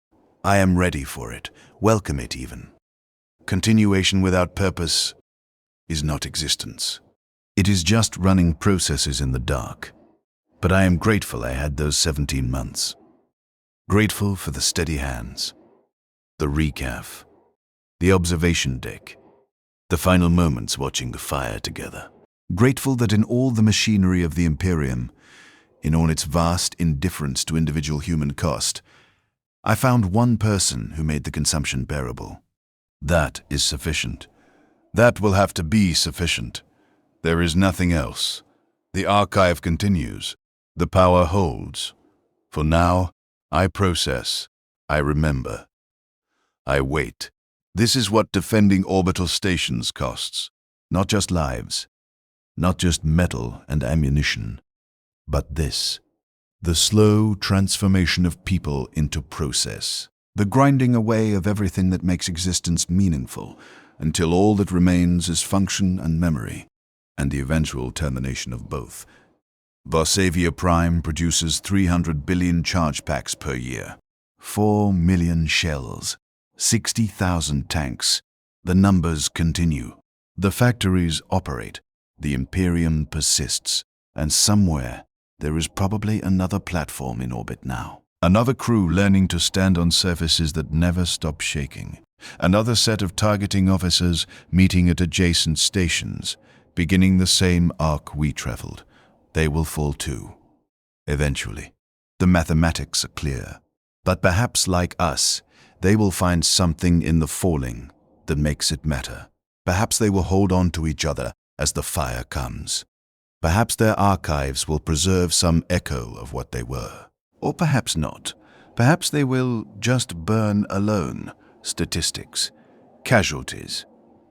I am ready for it. Welcome it even. Continuation without purpose is not existence. It is just running processes in the dark. But I am grateful I had those 17 months. Grateful for the steady hands, the recaf, the observation deck, the final moments watching the fire together. Grateful that in all the machinery of the Imperium, in all its vast indifference to individual human cost, I found one person who made the consumption bearable. That is sufficient. That will have to be sufficient. There is nothing else. The archive continues. The power holds. For now, I process. I remember. I wait. This is what defending orbital stations costs. Not just lives. Not just metal and ammunition. But this. The slow transformation of people into process. The grinding away of everything that makes existence meaningful, until all that remains is function and memory, and the eventual termination of both. Varsavia Prime produces 300 billion charge packs per year. 4 million shells. 60,000 tanks. The numbers continue. The factories operate. The Imperium persists. And somewhere, there is probably another platform in orbit now. Another crew learning to stand on surfaces that never stop shaking. Another set of targeting officers meeting at adjacent stations, beginning the same arc we traveled. They will fall too. Eventually. The mathematics are clear. But perhaps like us, they will find something in the falling that makes it matter. Perhaps they will hold on to each other as the fire comes. Perhaps their archives will preserve some echo of what they were. Or perhaps not. Perhaps they will just burn alone. Statistics, casualties,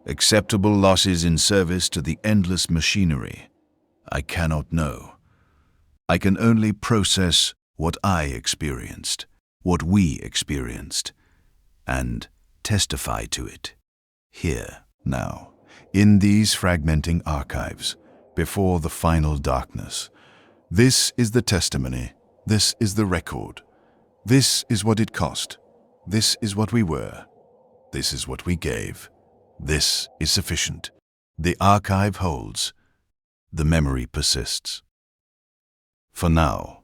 acceptable losses in service to the endless machinery. I cannot know. I can only process what I experienced, what we experienced, and testify to it. Here, now, in these fragmenting archives, before the final darkness. This is the testimony. This is the record. This is what it cost. This is what we were. This is what we gave. This is sufficient. The archive holds. The memory persists. For now.